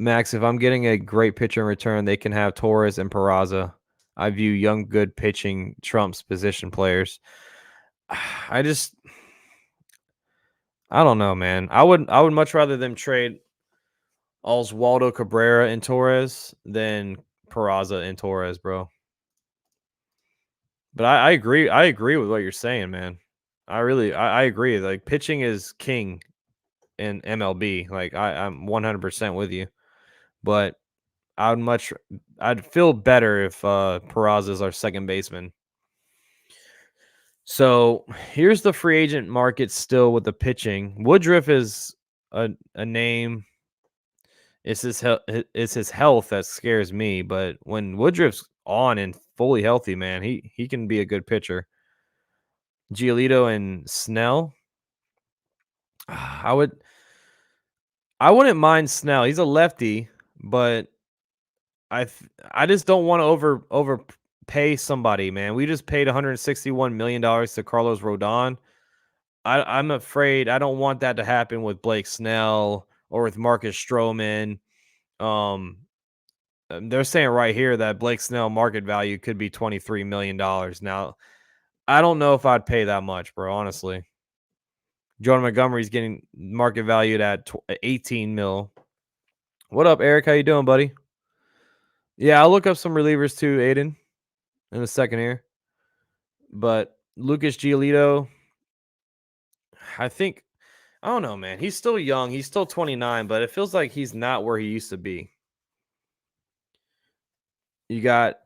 Max, if I'm getting a great pitcher in return, they can have Torres and Peraza. I view young, good pitching trumps position players. I don't know, man. I would much rather them trade Oswaldo Cabrera and Torres than Peraza and Torres, bro. But I agree. I agree with what you're saying, man. I agree. Like pitching is king in MLB. Like I'm 100% with you. But I'd feel better if Peraza is our second baseman. So here's the free agent market still with the pitching. Woodruff is a name. It's his health that scares me. But when Woodruff's on and fully healthy, man, he can be a good pitcher. Giolito and Snell. I would I wouldn't mind Snell. He's a lefty, but I just don't want to overpay somebody, man. We just paid $161 million to Carlos Rodon. I'm afraid I don't want that to happen with Blake Snell or with Marcus Stroman. Um, they're saying right here that Blake Snell market value could be $23 million. Now, I don't know if I'd pay that much, bro. Honestly, Jordan Montgomery's getting market valued at 18 mil. What up, Eric? How you doing, buddy? Yeah, I'll look up some relievers too, Aiden, in a second here. But Lucas Giolito, I think I don't know, man. He's still young. He's still 29, but it feels like he's not where he used to be. You got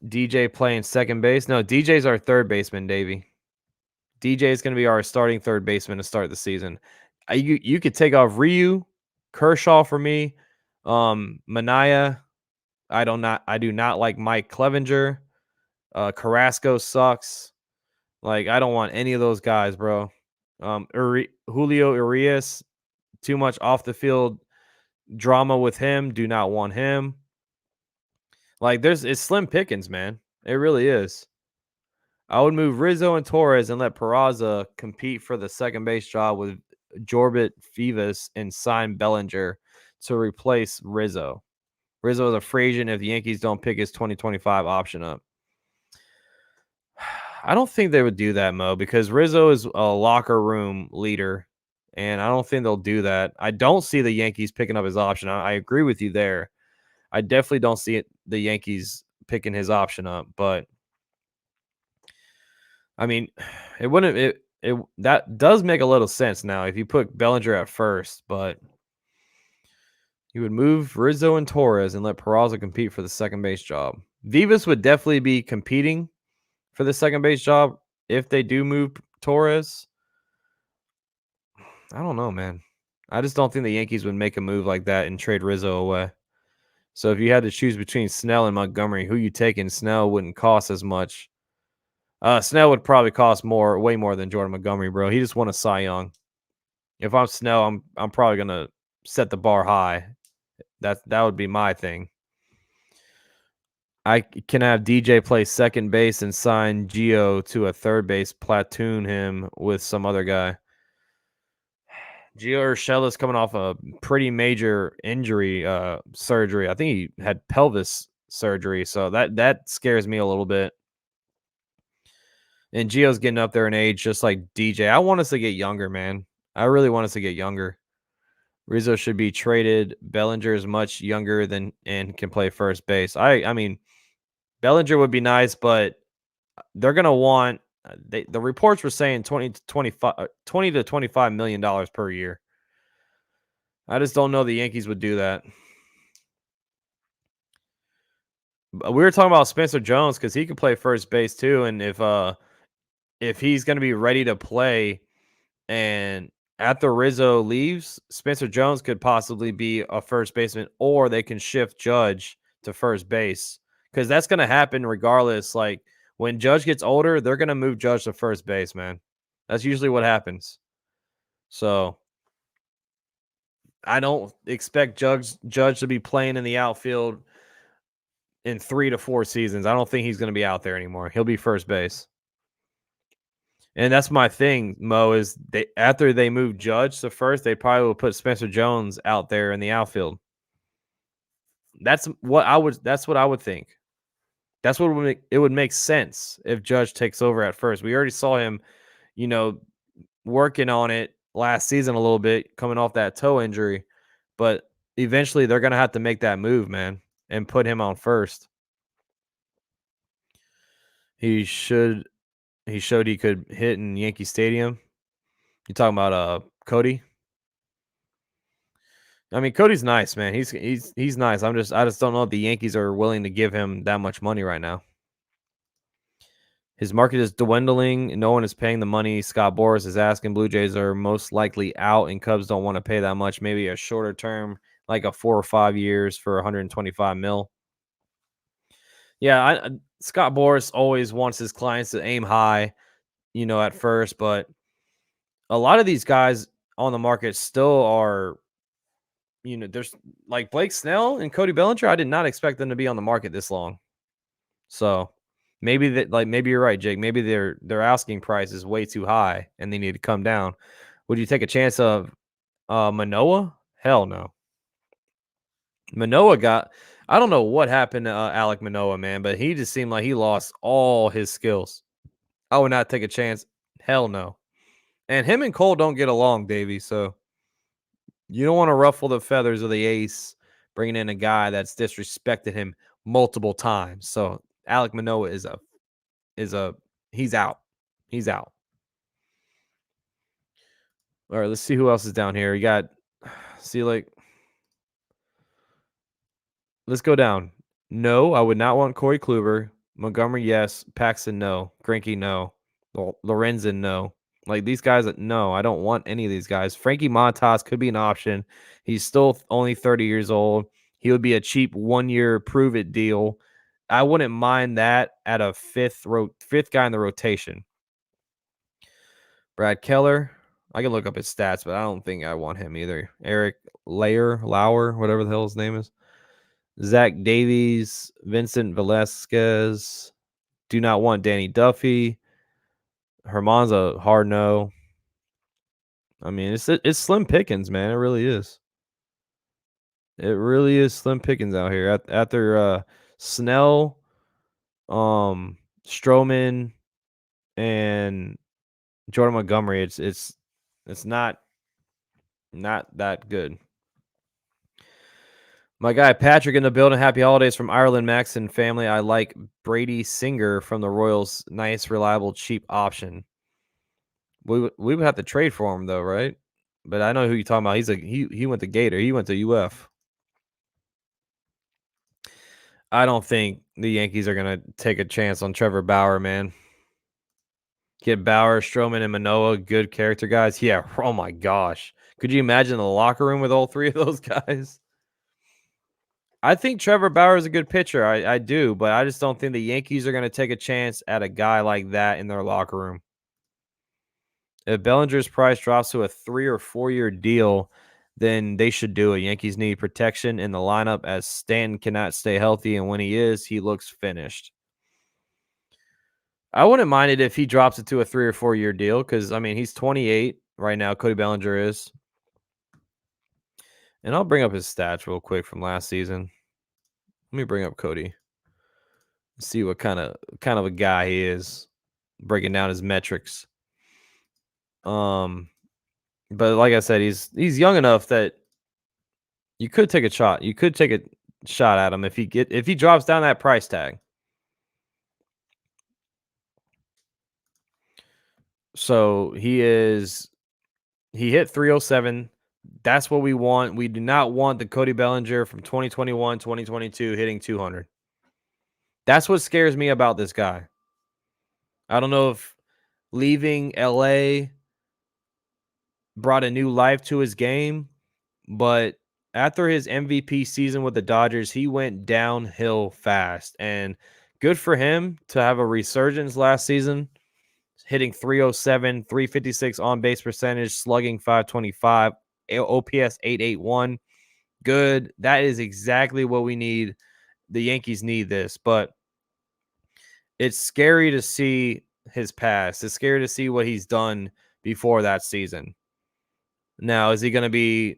DJ playing second base. No, DJ's our third baseman, Davey. DJ is going to be our starting third baseman to start the season. You could take off Ryu, Kershaw for me, Manaya. I do not like Mike Clevenger. Carrasco sucks. Like I don't want any of those guys, bro. Julio Urias, too much off the field drama with him. Do not want him. Like it's slim pickings, man. It really is. I would move Rizzo and Torres and let Peraza compete for the second base job with Jorbit Fivas and sign Bellinger to replace Rizzo. Rizzo is a free agent if the Yankees don't pick his 2025 option up. I don't think they would do that, Mo, because Rizzo is a locker room leader, and I don't think they'll do that. I don't see the Yankees picking up his option. I agree with you there. I definitely don't see the Yankees picking his option up, but I mean, it wouldn't. That does make a little sense now if you put Bellinger at first, but you would move Rizzo and Torres and let Peraza compete for the second base job. Vivas would definitely be competing for the second base job if they do move Torres. I don't know, man. I just don't think the Yankees would make a move like that and trade Rizzo away. So if you had to choose between Snell and Montgomery, who you taking? Snell wouldn't cost as much. Snell would probably cost way more than Jordan Montgomery, bro. He just won a Cy Young. If I'm Snell, I'm probably gonna set the bar high. That would be my thing. I can have DJ play second base and sign Gio to a third base, platoon him with some other guy. Gio Urshela's coming off a pretty major injury surgery. I think he had pelvis surgery, so that scares me a little bit. And Gio's getting up there in age, just like DJ. I want us to get younger, man. I really want us to get younger. Rizzo should be traded. Bellinger is much younger than and can play first base. I mean, Bellinger would be nice, but they're gonna want. The reports were saying 20 to 25 million dollars per year. I just don't know the Yankees would do that. We were talking about Spencer Jones because he could play first base too, and if he's going to be ready to play, and after Rizzo leaves, Spencer Jones could possibly be a first baseman, or they can shift Judge to first base because that's going to happen regardless. Like when Judge gets older, they're going to move Judge to first base, man. That's usually what happens. So I don't expect Judge to be playing in the outfield in 3 to 4 seasons. I don't think he's going to be out there anymore. He'll be first base. And that's my thing, Mo, is after they move Judge to first, they probably will put Spencer Jones out there in the outfield. That's what I would think. That's what it would make sense if Judge takes over at first. We already saw him, working on it last season a little bit, coming off that toe injury. But eventually they're gonna have to make that move, man, and put him on first. He showed he could hit in Yankee Stadium. You talking about Cody? I mean, Cody's nice, man. He's nice. I just don't know if the Yankees are willing to give him that much money right now. His market is dwindling. No one is paying the money Scott Boras is asking. Blue Jays are most likely out, and Cubs don't want to pay that much. Maybe a shorter term, like a 4 or 5 years for 125 mil. Yeah, Scott Boras always wants his clients to aim high, at first, but a lot of these guys on the market still are, there's like Blake Snell and Cody Bellinger. I did not expect them to be on the market this long. So maybe maybe you're right, Jake. Maybe their asking price is way too high and they need to come down. Would you take a chance of Manoah? Hell no. Manoah I don't know what happened to Alek Manoah, man, but he just seemed like he lost all his skills. I would not take a chance. Hell no. And him and Cole don't get along, Davey. So you don't want to ruffle the feathers of the ace, bringing in a guy that's disrespected him multiple times. So Alek Manoah is he's out. He's out. All right, let's see who else is down here. You got let's go down. No, I would not want Corey Kluber. Montgomery, yes. Paxton, no. Greinke, no. Lorenzen, no. Like these guys, no, I don't want any of these guys. Frankie Montas could be an option. He's still only 30 years old. He would be a cheap 1-year prove it deal. I wouldn't mind that at a fifth guy in the rotation. Brad Keller, I can look up his stats, but I don't think I want him either. Eric Lauer, whatever the hell his name is. Zach Davies, Vincent Velasquez. Do not want Danny Duffy. Herman's a hard no. I mean, it's slim pickings, man. It really is. It really is slim pickings out here. After Snell, Stroman, and Jordan Montgomery, it's not that good. My guy Patrick in the building. Happy holidays from Ireland, Max and family. I like Brady Singer from the Royals. Nice, reliable, cheap option. We would have to trade for him though, right? But I know who you're talking about. He went to Gator. He went to UF. I don't think the Yankees are gonna take a chance on Trevor Bauer, man. Get Bauer, Stroman, and Manoah, good character guys. Yeah. Oh my gosh. Could you imagine the locker room with all three of those guys? I think Trevor Bauer is a good pitcher. I do, but I just don't think the Yankees are going to take a chance at a guy like that in their locker room. If Bellinger's price drops to a 3 or 4 year deal, then they should do it. Yankees need protection in the lineup as Stanton cannot stay healthy, and when he is, he looks finished. I wouldn't mind it if he drops it to a 3 or 4 year deal because, I mean, he's 28 right now. Cody Bellinger is. And I'll bring up his stats real quick from last season. Let me bring up Cody. See what kind of a guy he is, breaking down his metrics. But like I said, he's young enough that you could take a shot. You could take a shot at him if he drops down that price tag. So he hit 307. That's what we want. We do not want the Cody Bellinger from 2021, 2022 hitting 200. That's what scares me about this guy. I don't know if leaving LA brought a new life to his game, but after his MVP season with the Dodgers, he went downhill fast. And good for him to have a resurgence last season, hitting 307, 356 on base percentage, slugging 525, OPS 881. Good. That is exactly what we need. The Yankees need this, but it's scary to see his past. It's scary to see what he's done before that season. Now, is he going to be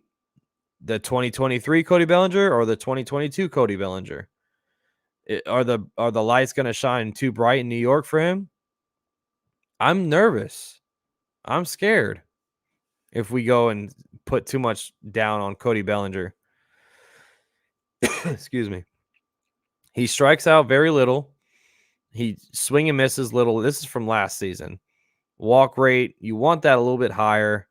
the 2023 Cody Bellinger or the 2022 Cody Bellinger? Are the lights going to shine too bright in New York for him? I'm nervous. I'm scared if we go and put too much down on Cody Bellinger. Excuse me. He strikes out very little. He swing and misses little. This is from last season. Walk rate, you want that a little bit higher.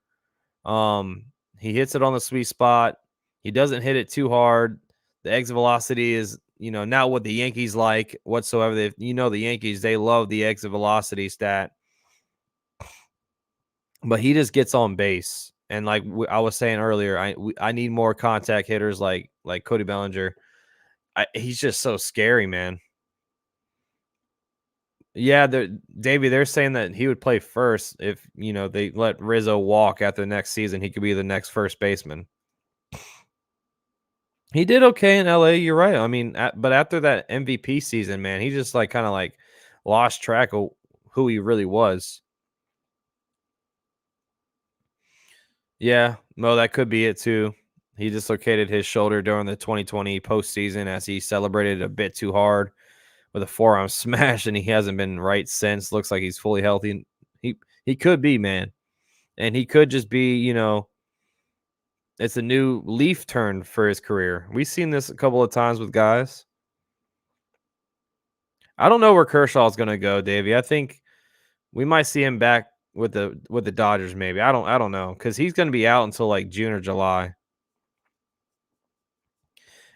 He hits it on the sweet spot. He doesn't hit it too hard. The exit velocity is, not what the Yankees like whatsoever. The Yankees, they love the exit velocity stat, but he just gets on base. And like I was saying earlier, I need more contact hitters like Cody Bellinger. He's just so scary, man. Yeah, they're saying that he would play first if they let Rizzo walk after the next season. He could be the next first baseman. He did okay in LA. You're right. I mean, but after that MVP season, man, he just kind of lost track of who he really was. Yeah, well, that could be it too. He dislocated his shoulder during the 2020 postseason as he celebrated a bit too hard with a forearm smash, and he hasn't been right since. Looks like he's fully healthy. He could be, man, and he could just be, it's a new leaf turn for his career. We've seen this a couple of times with guys. I don't know where Kershaw's going to go, Davey. I think we might see him back with the Dodgers. Maybe I don't know because he's going to be out until like June or July.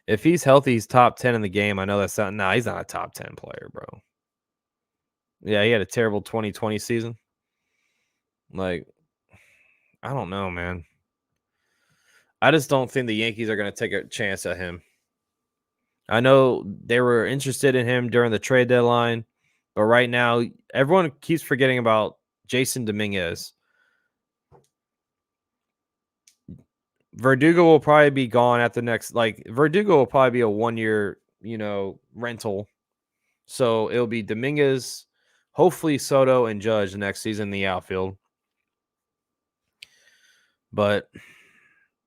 If he's healthy, he's top 10 in the game. I know that's not. Nah, he's not a top 10 player, bro. Yeah, he had a terrible 2020 season. Like, I don't know, man. I just don't think the Yankees are going to take a chance at him. I know they were interested in him during the trade deadline, but right now everyone keeps forgetting about Jason Dominguez. Verdugo will probably be gone at the next. Verdugo will probably be a 1-year, rental. So it'll be Dominguez, hopefully Soto and Judge next season in the outfield. But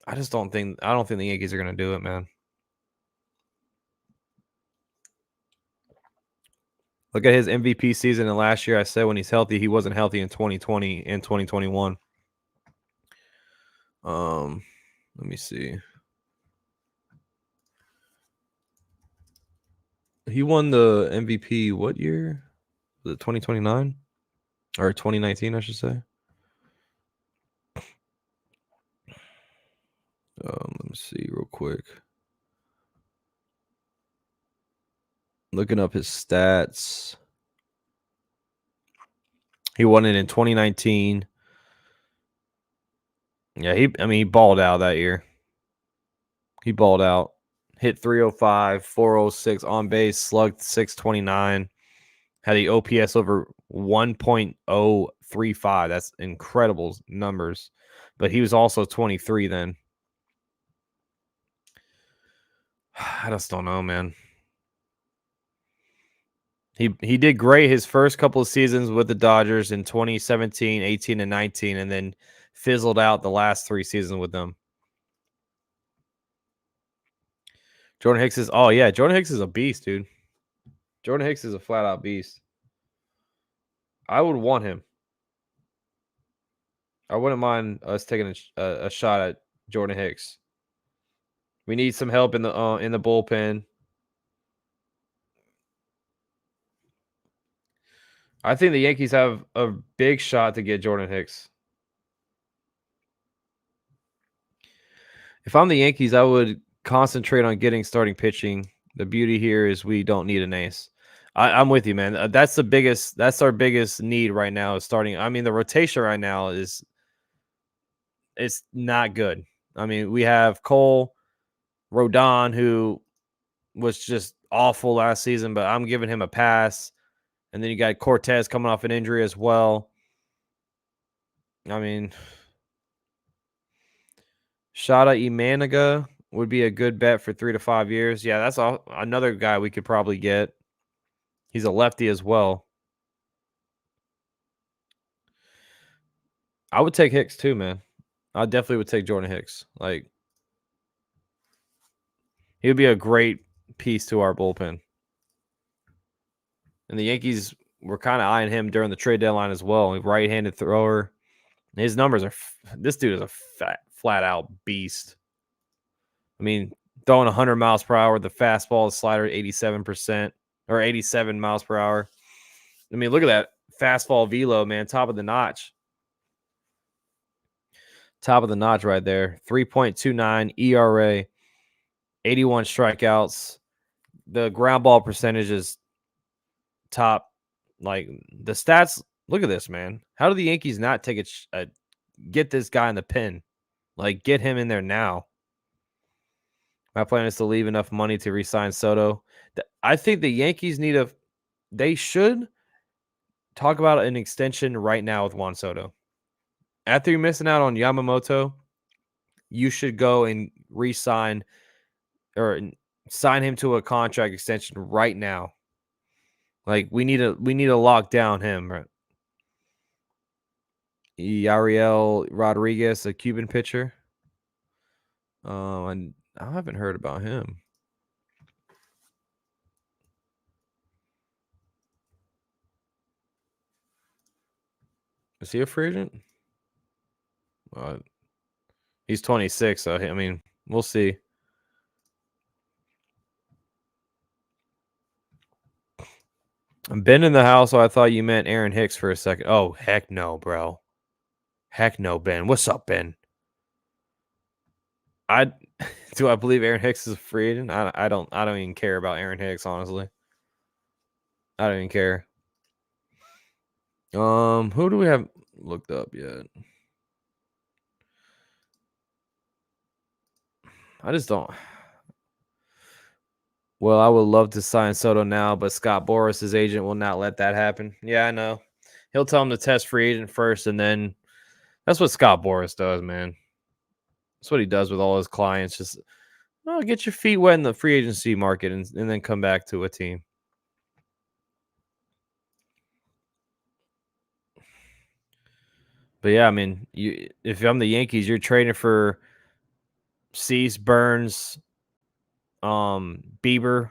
I don't think the Yankees are going to do it, man. Look at his MVP season and last year. I said when he's healthy, he wasn't healthy in 2020 and 2021. Let me see. He won the MVP what year? Was it 2029 or 2019? I should say. Let me see real quick. Looking up his stats. He won it in 2019. Yeah, he balled out that year. He balled out. Hit 305, 406 on base, slugged 629. Had the OPS over 1.035. That's incredible numbers. But he was also 23 then. I just don't know, man. He did great his first couple of seasons with the Dodgers in 2017, 18, and 19, and then fizzled out the last 3 seasons with them. Jordan Hicks is a beast, dude. Jordan Hicks is a flat out beast. I would want him. I wouldn't mind us taking a shot at Jordan Hicks. We need some help in the bullpen. I think the Yankees have a big shot to get Jordan Hicks. If I'm the Yankees, I would concentrate on getting starting pitching. The beauty here is we don't need an ace. I'm with you, man. That's our biggest need right now is starting. I mean, the rotation right now it's not good. I mean, we have Cole, Rodon, who was just awful last season, but I'm giving him a pass. And then you got Cortez coming off an injury as well. I mean, Shada Imanaga would be a good bet for 3 to 5 years. Yeah, that's another guy we could probably get. He's a lefty as well. I would take Hicks too, man. I definitely would take Jordan Hicks. Like, he would be a great piece to our bullpen. And the Yankees were kind of eyeing him during the trade deadline as well. A right-handed thrower. His numbers are this dude is a flat out beast. I mean, throwing 100 miles per hour, the fastball, the slider, 87% or 87 miles per hour. I mean, look at that fastball velo, man. Top of the notch. Top of the notch right there. 3.29 ERA, 81 strikeouts. The ground ball percentage is top. Like the stats, look at this, man. How do the Yankees not take get this guy in the pen? Like, get him in there now. My plan is to leave enough money to re-sign Soto. I think the Yankees they should talk about an extension right now with Juan Soto. After you're missing out on Yamamoto, you should go and re-sign or sign him to a contract extension right now. Like, we need to lock down him. Right? Yariel Rodriguez, a Cuban pitcher. And I haven't heard about him. Is he a free agent? He's 26, so I mean, we'll see. Ben in the house, so I thought you meant Aaron Hicks for a second. Oh, heck no, bro. Heck no, Ben. What's up, Ben? Do I believe Aaron Hicks is a free agent? I don't even care about Aaron Hicks, honestly. I don't even care. Who do we have looked up yet? I just don't. Well, I would love to sign Soto now, but Scott Boras, his agent, will not let that happen. Yeah, I know. He'll tell him to test free agent first, and then that's what Scott Boras does, man. That's what he does with all his clients. Just get your feet wet in the free agency market and then come back to a team. But yeah, I mean, if I'm the Yankees, you're trading for Cease, Burns, Bieber,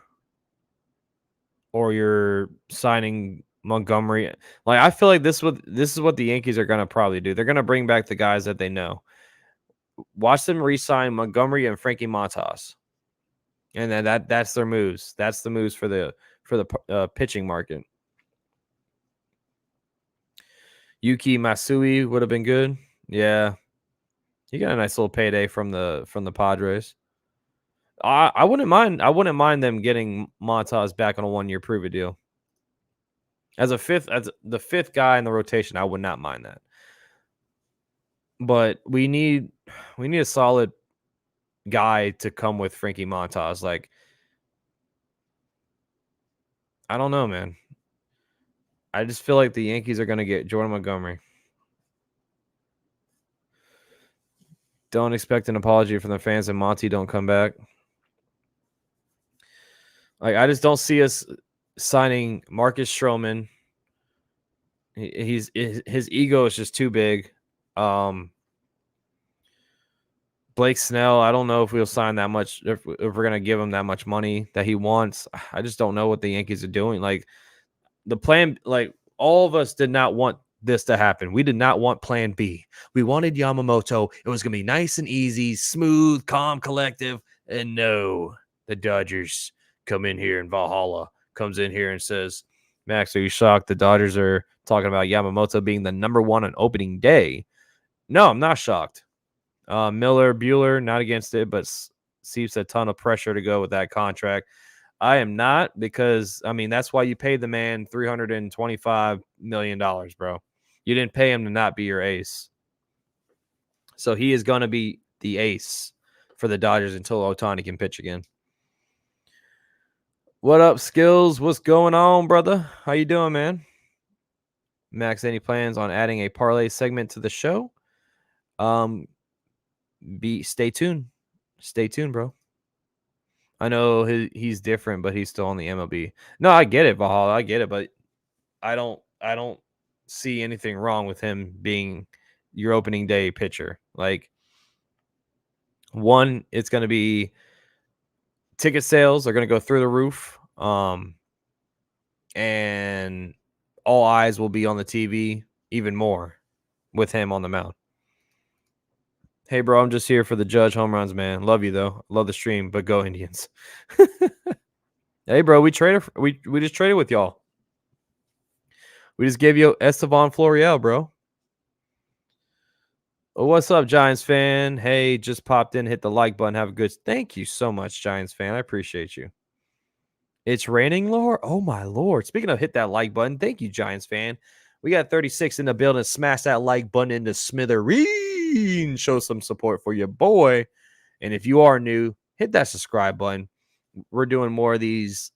or you're signing Montgomery. Like, I feel like this is what the Yankees are gonna probably do. They're gonna bring back the guys that they know. Watch them re-sign Montgomery and Frankie Montas, and then that's their moves. That's the moves for the pitching market. Yuki Masui would have been good. Yeah, he got a nice little payday from the Padres. I wouldn't mind. I wouldn't mind them getting Montas back on a 1-year prove-it deal. As the fifth guy in the rotation, I would not mind that. But we need a solid guy to come with Frankie Montas. Like, I don't know, man. I just feel like the Yankees are going to get Jordan Montgomery. Don't expect an apology from the fans and Monty don't come back. Like, I just don't see us signing Marcus Stroman. His ego is just too big. Blake Snell, I don't know if we'll sign that much, if we're going to give him that much money that he wants. I just don't know what the Yankees are doing. Like, the plan, like, all of us did not want this to happen. We did not want plan B. We wanted Yamamoto. It was going to be nice and easy, smooth, calm, collective. And no, the Dodgers come in here and Valhalla comes in here and says, Max, are you shocked the Dodgers are talking about Yamamoto being the number one on opening day? No, I'm not shocked. Miller, Bueller, not against it, but sees a ton of pressure to go with that contract. I am not, because, I mean, that's why you paid the man $325 million, bro. You didn't pay him to not be your ace. So he is going to be the ace for the Dodgers until Ohtani can pitch again. What up, Skills? What's going on, brother? How you doing, man? Max, any plans on adding a parlay segment to the show? Stay tuned. Stay tuned, bro. I know he's different, but he's still on the MLB. No, I get it, Valhalla. I get it, but I don't see anything wrong with him being your opening day pitcher. Like, one, it's going to be ticket sales are going to go through the roof. And all eyes will be on the TV even more with him on the mound. Hey, bro, I'm just here for the Judge home runs, man. Love you, though. Love the stream, but go Indians. Hey, bro, we just traded with y'all. We just gave you Estevan Florial, bro. What's up, Giants fan? Hey, just popped in. Hit the like button. Have a good. Thank you so much, Giants fan. I appreciate you. It's raining, Lord. Oh my Lord! Speaking of hit that like button, thank you, Giants fan. We got 36 in the building. Smash that like button into smithereen. Show some support for your boy. And if you are new, hit that subscribe button. We're doing more of these,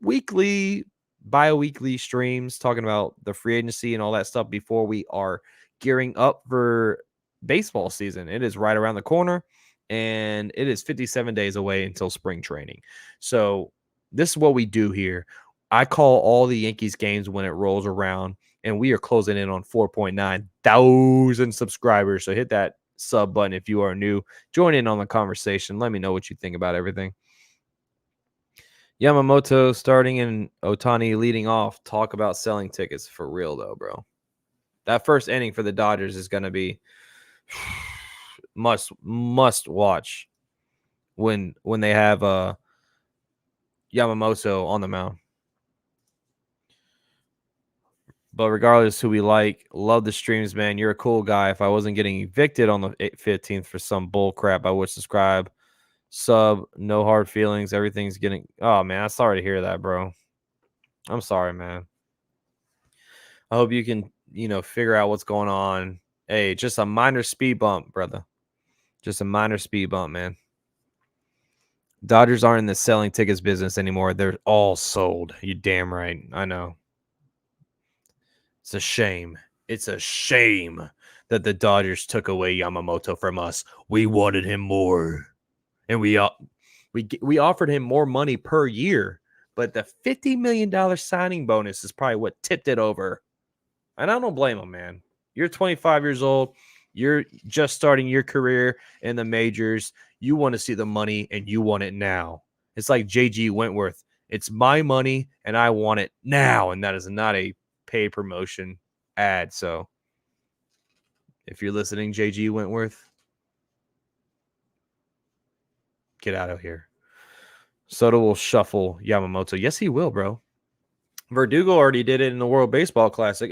weekly, bi-weekly streams talking about the free agency and all that stuff before we are gearing up for baseball season. It is right around the corner, and it is 57 days away until spring training. So this is what we do here. I call all the Yankees games when it rolls around, and we are closing in on 4.9 thousand subscribers. So hit that sub button if you are new. Join in on the conversation. Let me know what you think about everything. Yamamoto starting and Ohtani leading off. Talk about selling tickets for real, though, bro. That first inning for the Dodgers is going to be must watch when they have Yamamoto on the mound. But regardless who we like, love the streams, man. You're a cool guy. If I wasn't getting evicted on the 15th for some bull crap, I would subscribe. Sub, no hard feelings. Everything's getting. Oh, man. I'm sorry to hear that, bro. I'm sorry, man. I hope you can, figure out what's going on. Hey, just a minor speed bump, brother. Just a minor speed bump, man. Dodgers aren't in the selling tickets business anymore. They're all sold. You damn right. I know. It's a shame. It's a shame that the Dodgers took away Yamamoto from us. We wanted him more. And we offered him more money per year. But the $50 million signing bonus is probably what tipped it over. And I don't blame him, man. You're 25 years old. You're just starting your career in the majors. You want to see the money, and you want it now. It's like J.G. Wentworth. It's my money, and I want it now. And that is not a paid promotion ad. So if you're listening, J.G. Wentworth, get out of here. Soto will shuffle Yamamoto. Yes, he will, bro. Verdugo already did it in the World Baseball Classic.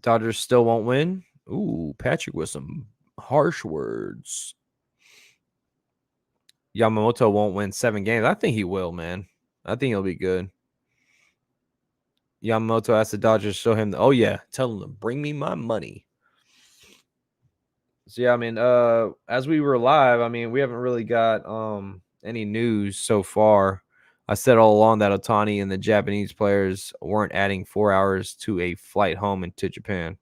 Dodgers still won't win. Ooh, Patrick with some harsh words. Yamamoto won't win 7 games. I think he will, man. I think he'll be good. Yamamoto asked the Dodgers to show him. Oh, yeah. Tell him to bring me my money. So, yeah, I mean, as we were live, I mean, we haven't really got any news so far. I said all along that Ohtani and the Japanese players weren't adding 4 hours to a flight home into Japan.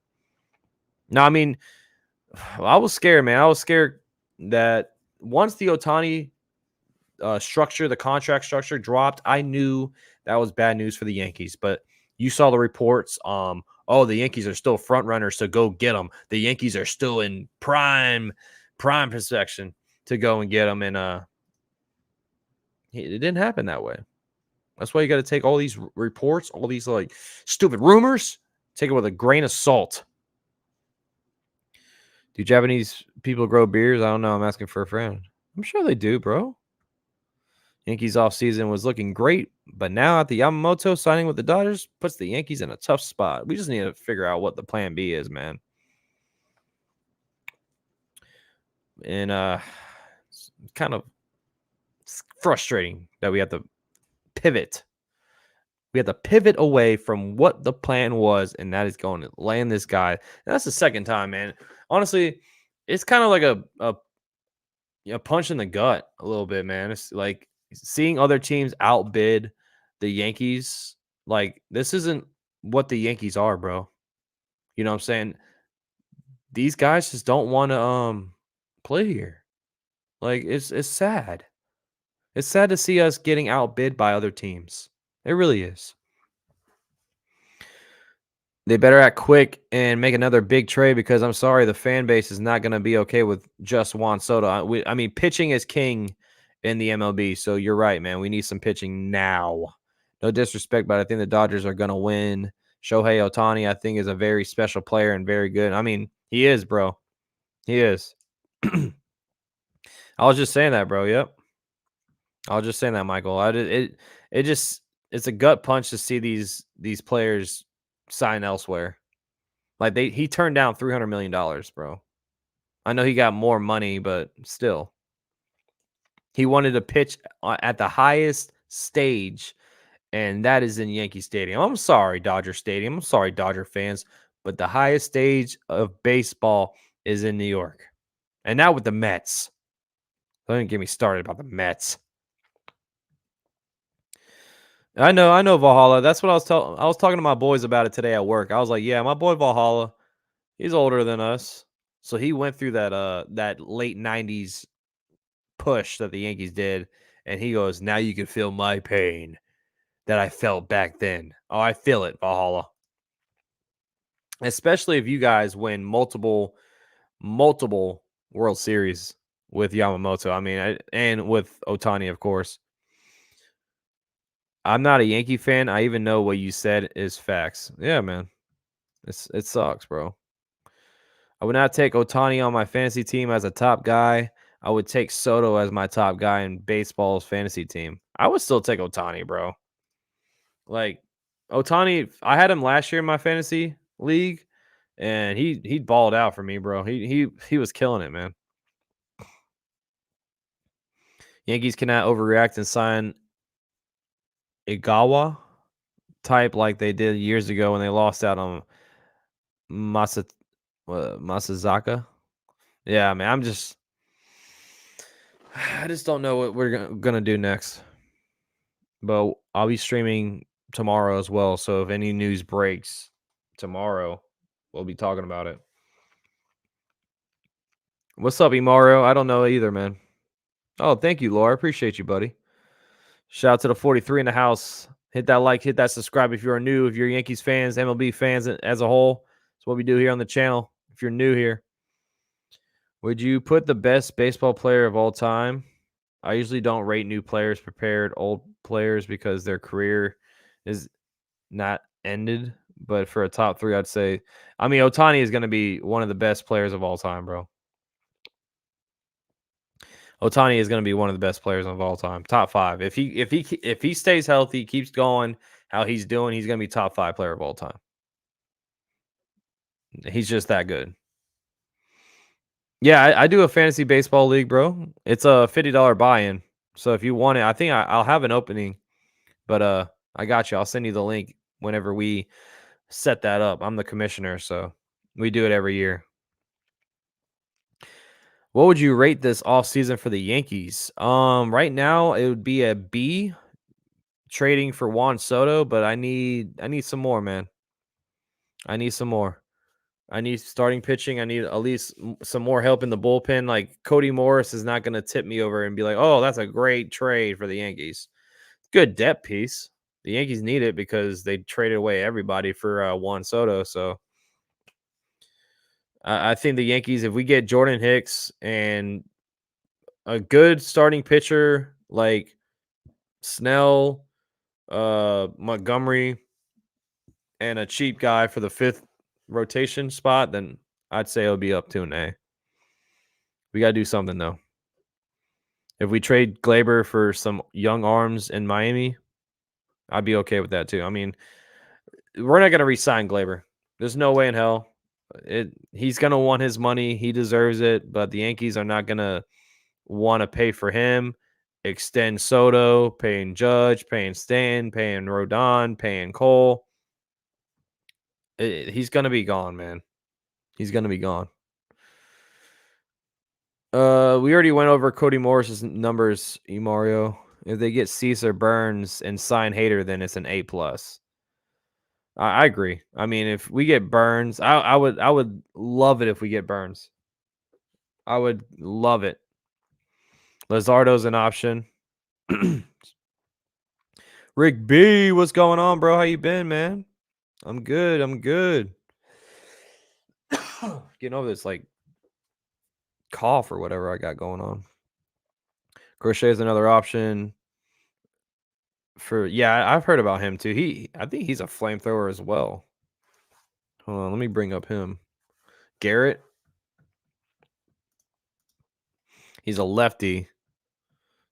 No, I mean, I was scared, man. I was scared that once the Ohtani the contract structure dropped, I knew that was bad news for the Yankees. But you saw the reports. The Yankees are still front runners, so go get them. The Yankees are still in prime position to go and get them. And it didn't happen that way. That's why you got to take all these reports, all these like stupid rumors, take it with a grain of salt. Do Japanese people grow beards? I don't know. I'm asking for a friend. I'm sure they do, bro. Yankees offseason was looking great, but now at the Yamamoto signing with the Dodgers puts the Yankees in a tough spot. We just need to figure out what the plan B is, man. And it's kind of frustrating that we have to pivot. We have to pivot away from what the plan was, and that is going to land this guy. And that's the second time, man. Honestly, it's kind of like a punch in the gut a little bit, man. It's like seeing other teams outbid the Yankees. Like, this isn't what the Yankees are, bro. You know what I'm saying? These guys just don't want to play here. Like, it's sad. It's sad to see us getting outbid by other teams. It really is. They better act quick and make another big trade because I'm sorry, the fan base is not going to be okay with just Juan Soto. I mean, pitching is king in the MLB, so you're right, man. We need some pitching now. No disrespect, but I think the Dodgers are going to win. Shohei Ohtani, I think, is a very special player and very good. I mean, he is, bro. He is. I was just saying that, bro. Yep. I was just saying that, Michael. It just it's a gut punch to see these players sign elsewhere. Like he turned down $300 million, bro. I know he got more money, but still, he wanted to pitch at the highest stage, and that is in Yankee Stadium. I'm sorry, Dodger Stadium. I'm sorry, Dodger fans, but the highest stage of baseball is in New York, and now with the Mets. Don't even get me started about the Mets. I know Valhalla. That's what I was talking to my boys about it today at work. I was like, yeah, my boy Valhalla, he's older than us. So he went through that late 90s push that the Yankees did, and he goes, "Now you can feel my pain that I felt back then." Oh, I feel it, Valhalla. Especially if you guys win multiple World Series with Yamamoto. I mean, and with Otani, of course. I'm not a Yankee fan. I even know what you said is facts. Yeah, man. It sucks, bro. I would not take Otani on my fantasy team as a top guy. I would take Soto as my top guy in baseball's fantasy team. I would still take Otani, bro. Like Otani, I had him last year in my fantasy league, and he balled out for me, bro. He was killing it, man. Yankees cannot overreact and sign Igawa type like they did years ago when they lost out on Masa Masazaka. Yeah, man. I just don't know what we're gonna do next. But I'll be streaming tomorrow as well. So if any news breaks tomorrow, we'll be talking about it. What's up, Mario? I don't know either, man. Oh, thank you, Laura. Appreciate you, buddy. Shout out to the 43 in the house. Hit that like, hit that subscribe if you're new, if you're Yankees fans, MLB fans as a whole. That's what we do here on the channel. If you're new here, would you put the best baseball player of all time? I usually don't rate new players, prepared old players because their career is not ended. But for a top three, I'd say, I mean, Otani is going to be one of the best players of all time, bro. Otani is going to be one of the best players of all time. Top five. If he stays healthy, keeps going how he's doing, he's going to be top five player of all time. He's just that good. Yeah, I do a fantasy baseball league, bro. It's a $50 buy-in. So if you want it, I think I'll have an opening, but I got you. I'll send you the link whenever we set that up. I'm the commissioner, so we do it every year. What would you rate this off season for the Yankees? Right now it would be a B, trading for Juan Soto, but I need some more, man. I need some more. I need starting pitching. I need at least some more help in the bullpen. Like Cody Morris is not going to tip me over and be like, "Oh, that's a great trade for the Yankees." Good depth piece. The Yankees need it because they traded away everybody for Juan Soto. So I think the Yankees, if we get Jordan Hicks and a good starting pitcher like Snell, Montgomery, and a cheap guy for the fifth rotation spot, then I'd say it'll be up to an A. We got to do something, though. If we trade Glaber for some young arms in Miami, I'd be okay with that, too. I mean, we're not going to re-sign Glaber. There's no way in hell. He's going to want his money. He deserves it, but the Yankees are not going to want to pay for him, extend Soto, paying Judge, paying Stan, paying Rodon, paying Cole. He's going to be gone, man. He's going to be gone. We already went over Cody Morris's numbers, Mario. If they get Cease or Burns and sign Hader, then it's an A+. I agree. I mean, if we get Burns, I would love it if we get Burns. I would love it. Luzardo's an option. Rick B, what's going on, bro? How you been, man? I'm good. I'm good. Getting over this like cough or whatever I got going on. Crochet is another option. I've heard about him too. I think he's a flamethrower as well. Hold on, let me bring up him. Garrett. He's a lefty.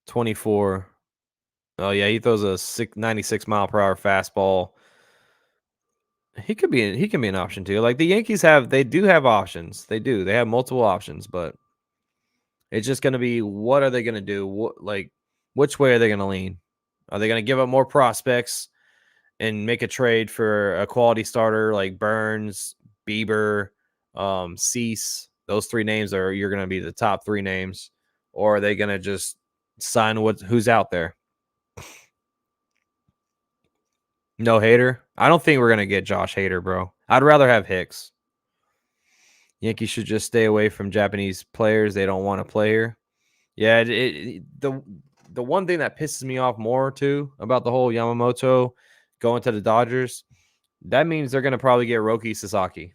24. Oh yeah, he throws a 96-mile-per-hour fastball. He can be an option too. Like the Yankees they do have options. They do. They have multiple options, but it's just going to be what are they going to do? Which way are they going to lean? Are they going to give up more prospects and make a trade for a quality starter like Burns, Bieber, Cease? Those three names you're going to be the top three names, or are they going to just sign who's out there? No Hader. I don't think we're going to get Josh Hader, bro. I'd rather have Hicks. Yankees should just stay away from Japanese players. They don't want to play here. Yeah, the one thing that pisses me off more too about the whole Yamamoto going to the Dodgers, that means they're going to probably get Roki Sasaki.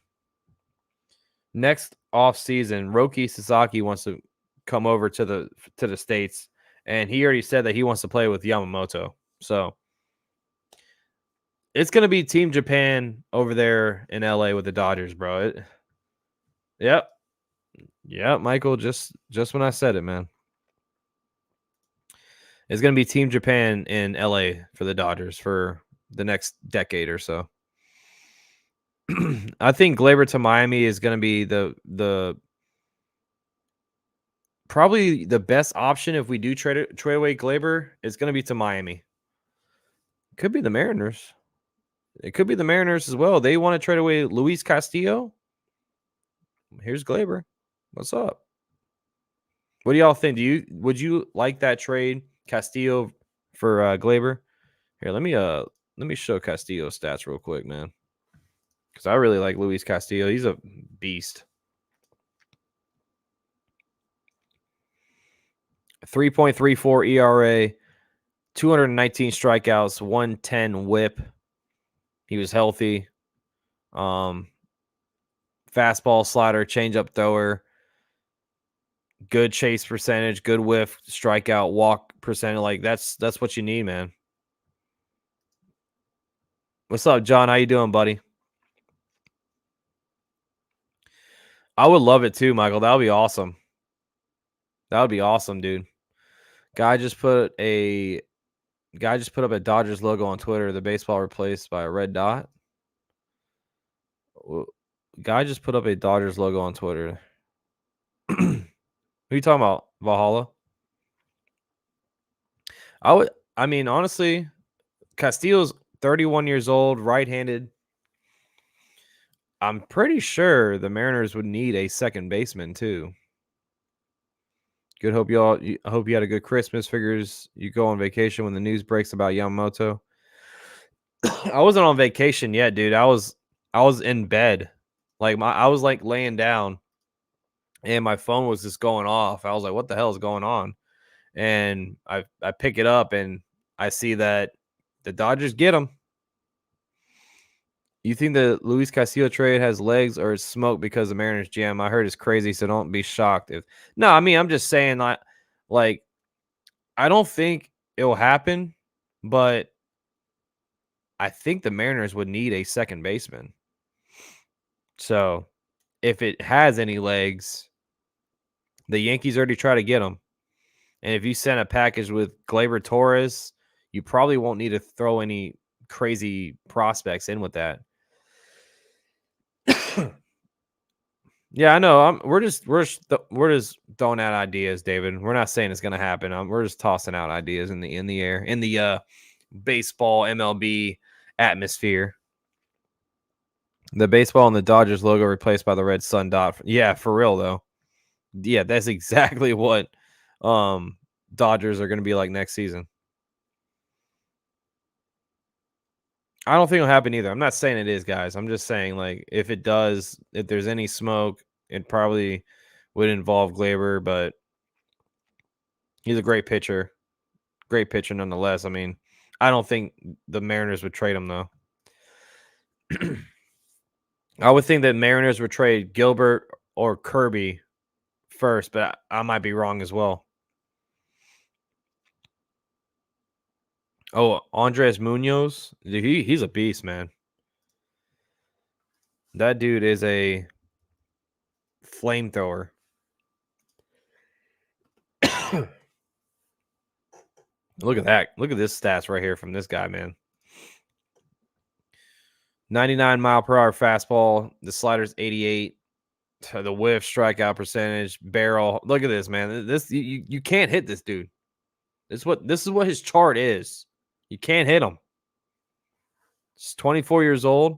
Next off season, Roki Sasaki wants to come over to the States, and he already said that he wants to play with Yamamoto. So it's going to be Team Japan over there in LA with the Dodgers, bro. Yep. Yep, Michael, just when I said it, man. It's going to be Team Japan in LA for the Dodgers for the next decade or so. I think Gleyber to Miami is going to be the probably the best option if we do trade away Gleyber. It's going to be to Miami. Could be the Mariners. It could be the Mariners as well. They want to trade away Luis Castillo. Here's Gleyber. What's up? What do y'all think? Would you like that trade, Castillo for Gleyber? Here, let me show Castillo's stats real quick, man. Because I really like Luis Castillo. He's a beast. 3.34 ERA, 219 strikeouts, 110 whip. He was healthy. Fastball, slider, changeup thrower. Good chase percentage, good whiff, strikeout, walk percentage. Like that's what you need, man. What's up, John? How you doing, buddy? I would love it too, Michael. That would be awesome. That would be awesome, dude. Guy just put up a Dodgers logo on Twitter. The baseball replaced by a red dot. Guy just put up a Dodgers logo on Twitter. Who are you talking about? Valhalla? I mean, honestly, Castillo's 31 years old, right-handed. I'm pretty sure the Mariners would need a second baseman too. Good. I hope you had a good Christmas. Figures you go on vacation when the news breaks about Yamamoto. I wasn't on vacation yet, dude. I was in bed. I was like laying down and my phone was just going off. I was like, what the hell is going on? And I pick it up and I see that the Dodgers get him. You think the Luis Castillo trade has legs or is smoke because the Mariners GM? I heard it's crazy, so don't be shocked if. No, I mean I'm just saying like I don't think it will happen, but I think the Mariners would need a second baseman. So if it has any legs, the Yankees already try to get him. And if you send a package with Gleyber Torres, you probably won't need to throw any crazy prospects in with that. Yeah, I know. We're just throwing out ideas, David. We're not saying it's going to happen. We're just tossing out ideas in the air in the baseball MLB atmosphere. The baseball and the Dodgers logo replaced by the red sun dot. Yeah, for real though. Yeah, that's exactly what Dodgers are going to be like next season. I don't think it'll happen either. I'm not saying it is, guys. I'm just saying, like, if it does, if there's any smoke, it probably would involve Gleyber, but he's a great pitcher. Great pitcher nonetheless. I mean, I don't think the Mariners would trade him, though. I would think that Mariners would trade Gilbert or Kirby first, but I might be wrong as well. Oh, Andres Munoz. He's a beast, man. That dude is a flamethrower. Look at that. Look at this stats right here from this guy, man. 99-mile-per-hour fastball. The slider's 88. The whiff, strikeout percentage, barrel. Look at this, man. This you can't hit this dude. This is what his chart is. You can't hit him. He's 24 years old.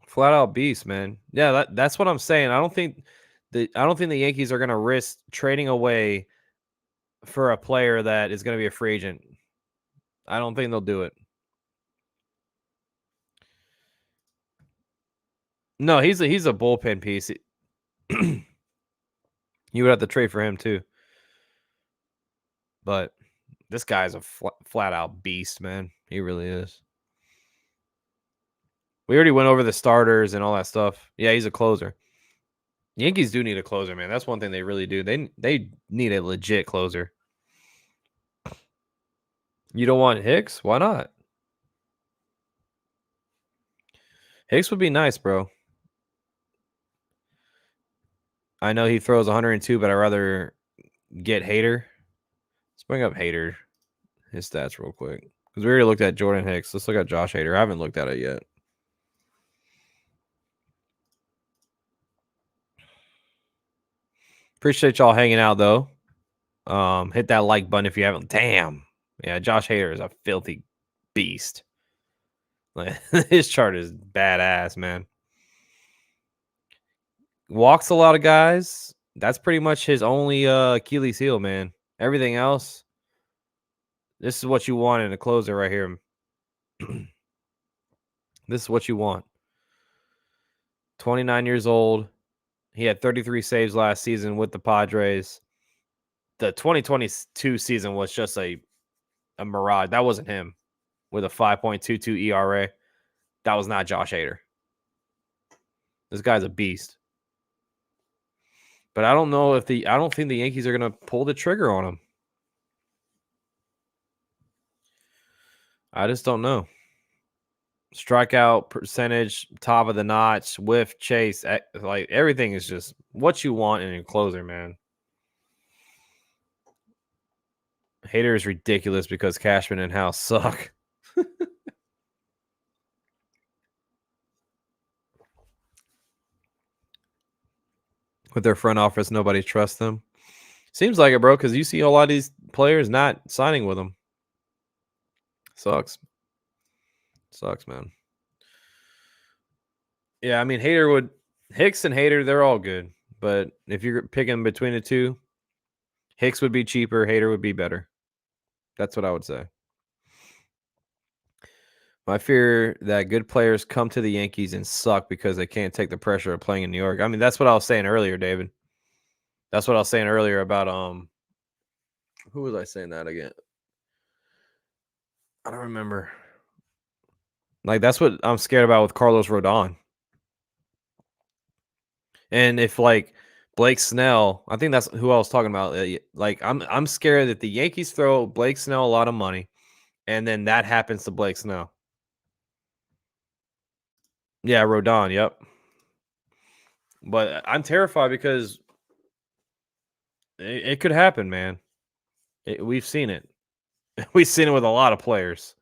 Flat out beast, man. Yeah, that's what I'm saying. I don't think the Yankees are gonna risk trading away for a player that is gonna be a free agent. I don't think they'll do it. No, he's a bullpen piece. You would have to trade for him too. But this guy's a flat out beast, man. He really is. We already went over the starters and all that stuff. Yeah, he's a closer. Yankees do need a closer, man. That's one thing they really do. They need a legit closer. You don't want Hicks? Why not? Hicks would be nice, bro. I know he throws 102, but I'd rather get Hader. Let's bring up Hader, his stats real quick. Because we already looked at Jordan Hicks. Let's look at Josh Hader. I haven't looked at it yet. Appreciate y'all hanging out, though. Hit that like button if you haven't. Damn. Yeah, Josh Hader is a filthy beast. Like, his chart is badass, man. Walks a lot of guys. That's pretty much his only Achilles heel, man. Everything else, this is what you want in a closer right here. This is what you want. 29 years old. He had 33 saves last season with the Padres. The 2022 season was just a mirage. That wasn't him with a 5.22 ERA. That was not Josh Hader. This guy's a beast. But I don't know if I don't think the Yankees are going to pull the trigger on him. I just don't know. Strikeout percentage, top of the notch, whiff, chase, like everything is just what you want in a closer, man. Hader is ridiculous because Cashman and House suck. With their front office, nobody trusts them. Seems like it, bro, because you see a lot of these players not signing with them. Sucks. Sucks, man. Yeah, I mean, Hicks and Hader, they're all good. But if you're picking between the two, Hicks would be cheaper, Hader would be better. That's what I would say. I fear that good players come to the Yankees and suck because they can't take the pressure of playing in New York. I mean, that's what I was saying earlier, David. That's what I was saying earlier about who was I saying that again? I don't remember. Like, that's what I'm scared about with Carlos Rodon. And if like Blake Snell, I think that's who I was talking about. Like, I'm scared that the Yankees throw Blake Snell a lot of money, and then that happens to Blake Snell. Yeah, Rodon. Yep. But I'm terrified because it could happen, man. We've seen it. We've seen it with a lot of players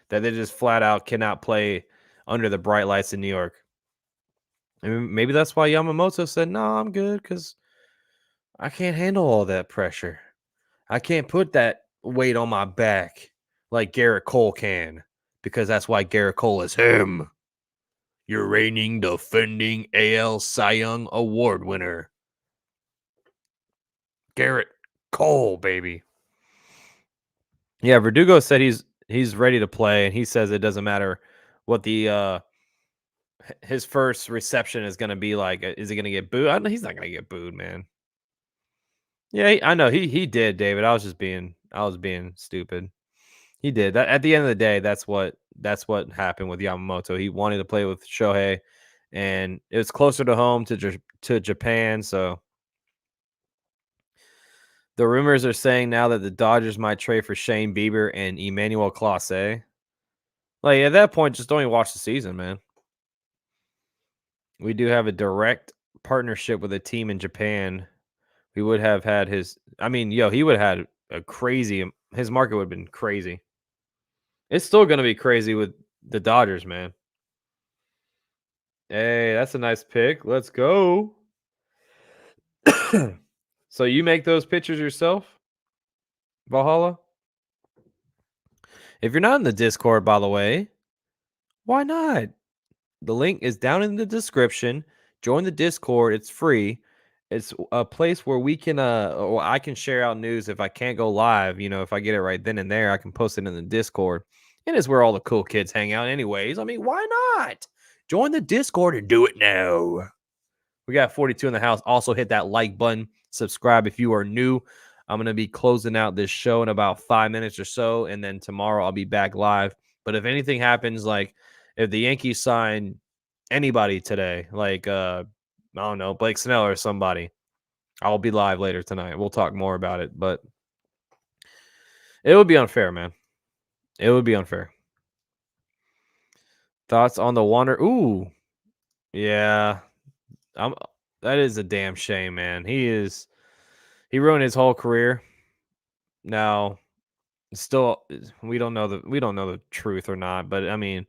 that they just flat out cannot play under the bright lights in New York. I mean, maybe that's why Yamamoto said, "No, I'm good because I can't handle all that pressure. I can't put that weight on my back like Garrett Cole can because that's why Garrett Cole is him. Your reigning, defending AL Cy Young Award winner, Garrett Cole, baby." Yeah, Verdugo said he's ready to play, and he says it doesn't matter what the his first reception is going to be like. Is he going to get booed? I know he's not going to get booed, man. Yeah, I know he did, David. I was being stupid. He did that. At the end of the day, that's what happened with Yamamoto. He wanted to play with Shohei, and it was closer to home to Japan. So the rumors are saying now that the Dodgers might trade for Shane Bieber and Emmanuel Clase. Like, at that point, just don't even watch the season, man. We do have a direct partnership with a team in Japan We would have had his. I mean, yo, he would have had a crazy. His market would have been crazy. It's still gonna be crazy with the Dodgers, man. Hey, that's a nice pick. Let's go. So you make those pictures yourself, Valhalla? If you're not in the Discord, by the way, why not? The link is down in the description. Join the Discord. It's free. It's a place where we can or I can share out news if I can't go live, if I get it right then and there, I can post it in the Discord. And it's where all the cool kids hang out anyways. I mean, why not? Join the Discord and do it now. We got 42 in the house. Also hit that like button. Subscribe if you are new. I'm going to be closing out this show in about 5 minutes or so. And then tomorrow I'll be back live. But if anything happens, like if the Yankees sign anybody today, like, I don't know, Blake Snell or somebody, I'll be live later tonight. We'll talk more about it. But it would be unfair, man. It would be unfair. Thoughts on the Wander? Ooh, yeah. That is a damn shame, man. He ruined his whole career. Now, still, we don't know the truth or not, but I mean,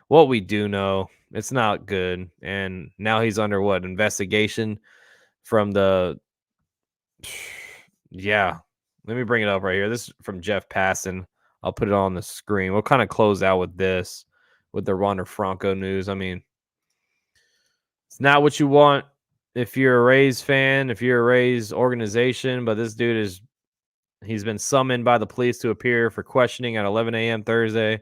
what we do know, it's not good. And now he's under what investigation from the yeah. Let me bring it up right here. This is from Jeff Passan. I'll put it on the screen. We'll kind of close out with this, with the Wander Franco news. I mean, it's not what you want if you're a Rays fan, if you're a Rays organization, but this dude he's been summoned by the police to appear for questioning at 11 a.m. Thursday.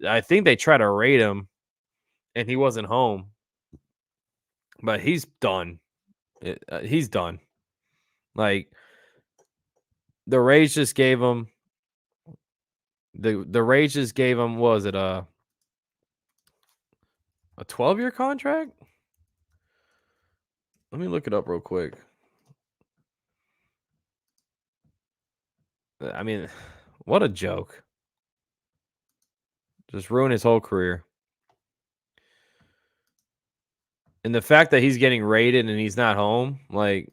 I think they tried to raid him, and he wasn't home. But he's done. He's done. Like the Rays just gave him the Rays just gave him. What was it a 12-year contract? Let me look it up real quick. I mean, what a joke. Just ruin his whole career. And the fact that he's getting raided and he's not home, like,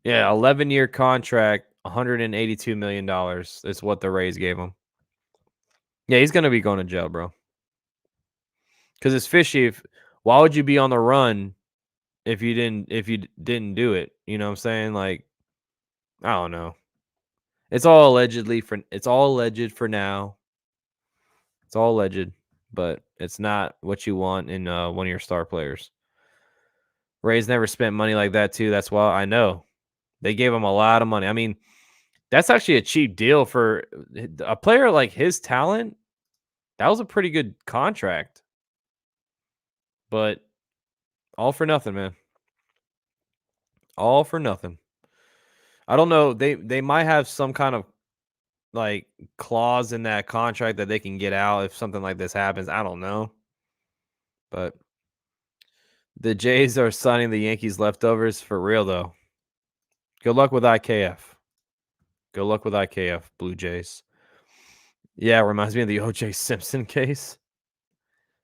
yeah, 11-year contract, $182 million is what the Rays gave him. Yeah, he's going to be going to jail, bro. Because it's fishy. Why would you be on the run if you didn't do it? You know what I'm saying? Like, I don't know. It's all it's all alleged for now. It's all alleged, but it's not what you want in one of your star players. Rays never spent money like that too. That's why I know. They gave him a lot of money. I mean, that's actually a cheap deal for a player like his talent. That was a pretty good contract. But all for nothing, man. All for nothing. I don't know. They might have some kind of like clause in that contract that they can get out if something like this happens. I don't know. But the Jays are signing the Yankees leftovers for real though. Good luck with IKF. Good luck with IKF, Blue Jays. Yeah, it reminds me of the O.J. Simpson case.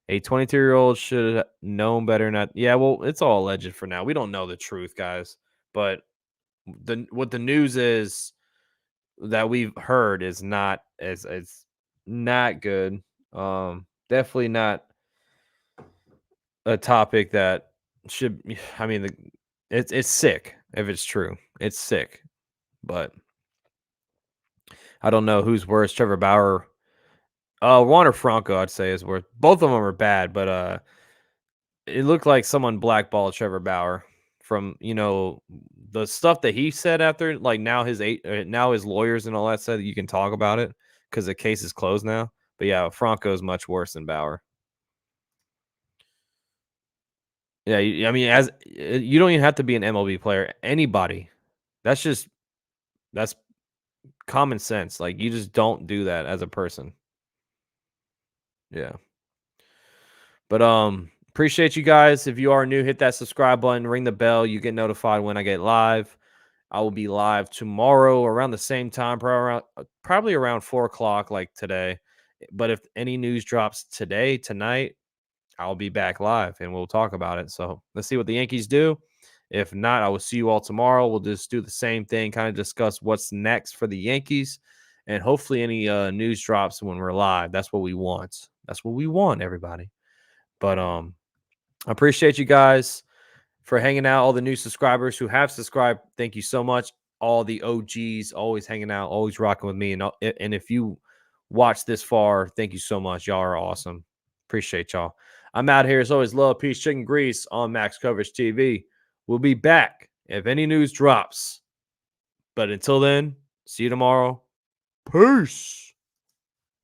A 22-year-old should have known better not. Yeah, well, it's all alleged for now. We don't know the truth, guys. But what the news is that we've heard is not it's not good. Definitely not a topic that should. I mean, it's sick if it's true. It's sick, but I don't know who's worse, Trevor Bauer. Wander Franco, I'd say, is worse. Both of them are bad, but it looked like someone blackballed Trevor Bauer from the stuff that he said after. Like now his lawyers and all that said that you can talk about it because the case is closed now. But yeah, Franco is much worse than Bauer. Yeah, I mean, as you don't even have to be an MLB player. Anybody, that's common sense. Like you just don't do that as a person. Yeah. But appreciate you guys. If you are new, hit that subscribe button, ring the bell. You get notified when I get live. I will be live tomorrow around the same time, probably around 4 o'clock, like today. But if any news drops tonight, I'll be back live and we'll talk about it. So let's see what the Yankees do. If not, I will see you all tomorrow. We'll just do the same thing, kind of discuss what's next for the Yankees, and hopefully any news drops when we're live. That's what we want. That's what we want, everybody. But I appreciate you guys for hanging out. All the new subscribers who have subscribed, thank you so much. All the OGs always hanging out, always rocking with me. And if you watch this far, thank you so much. Y'all are awesome. Appreciate y'all. I'm out here as always. Love, peace, chicken grease on Max Coverage TV. We'll be back if any news drops. But until then, see you tomorrow. Peace.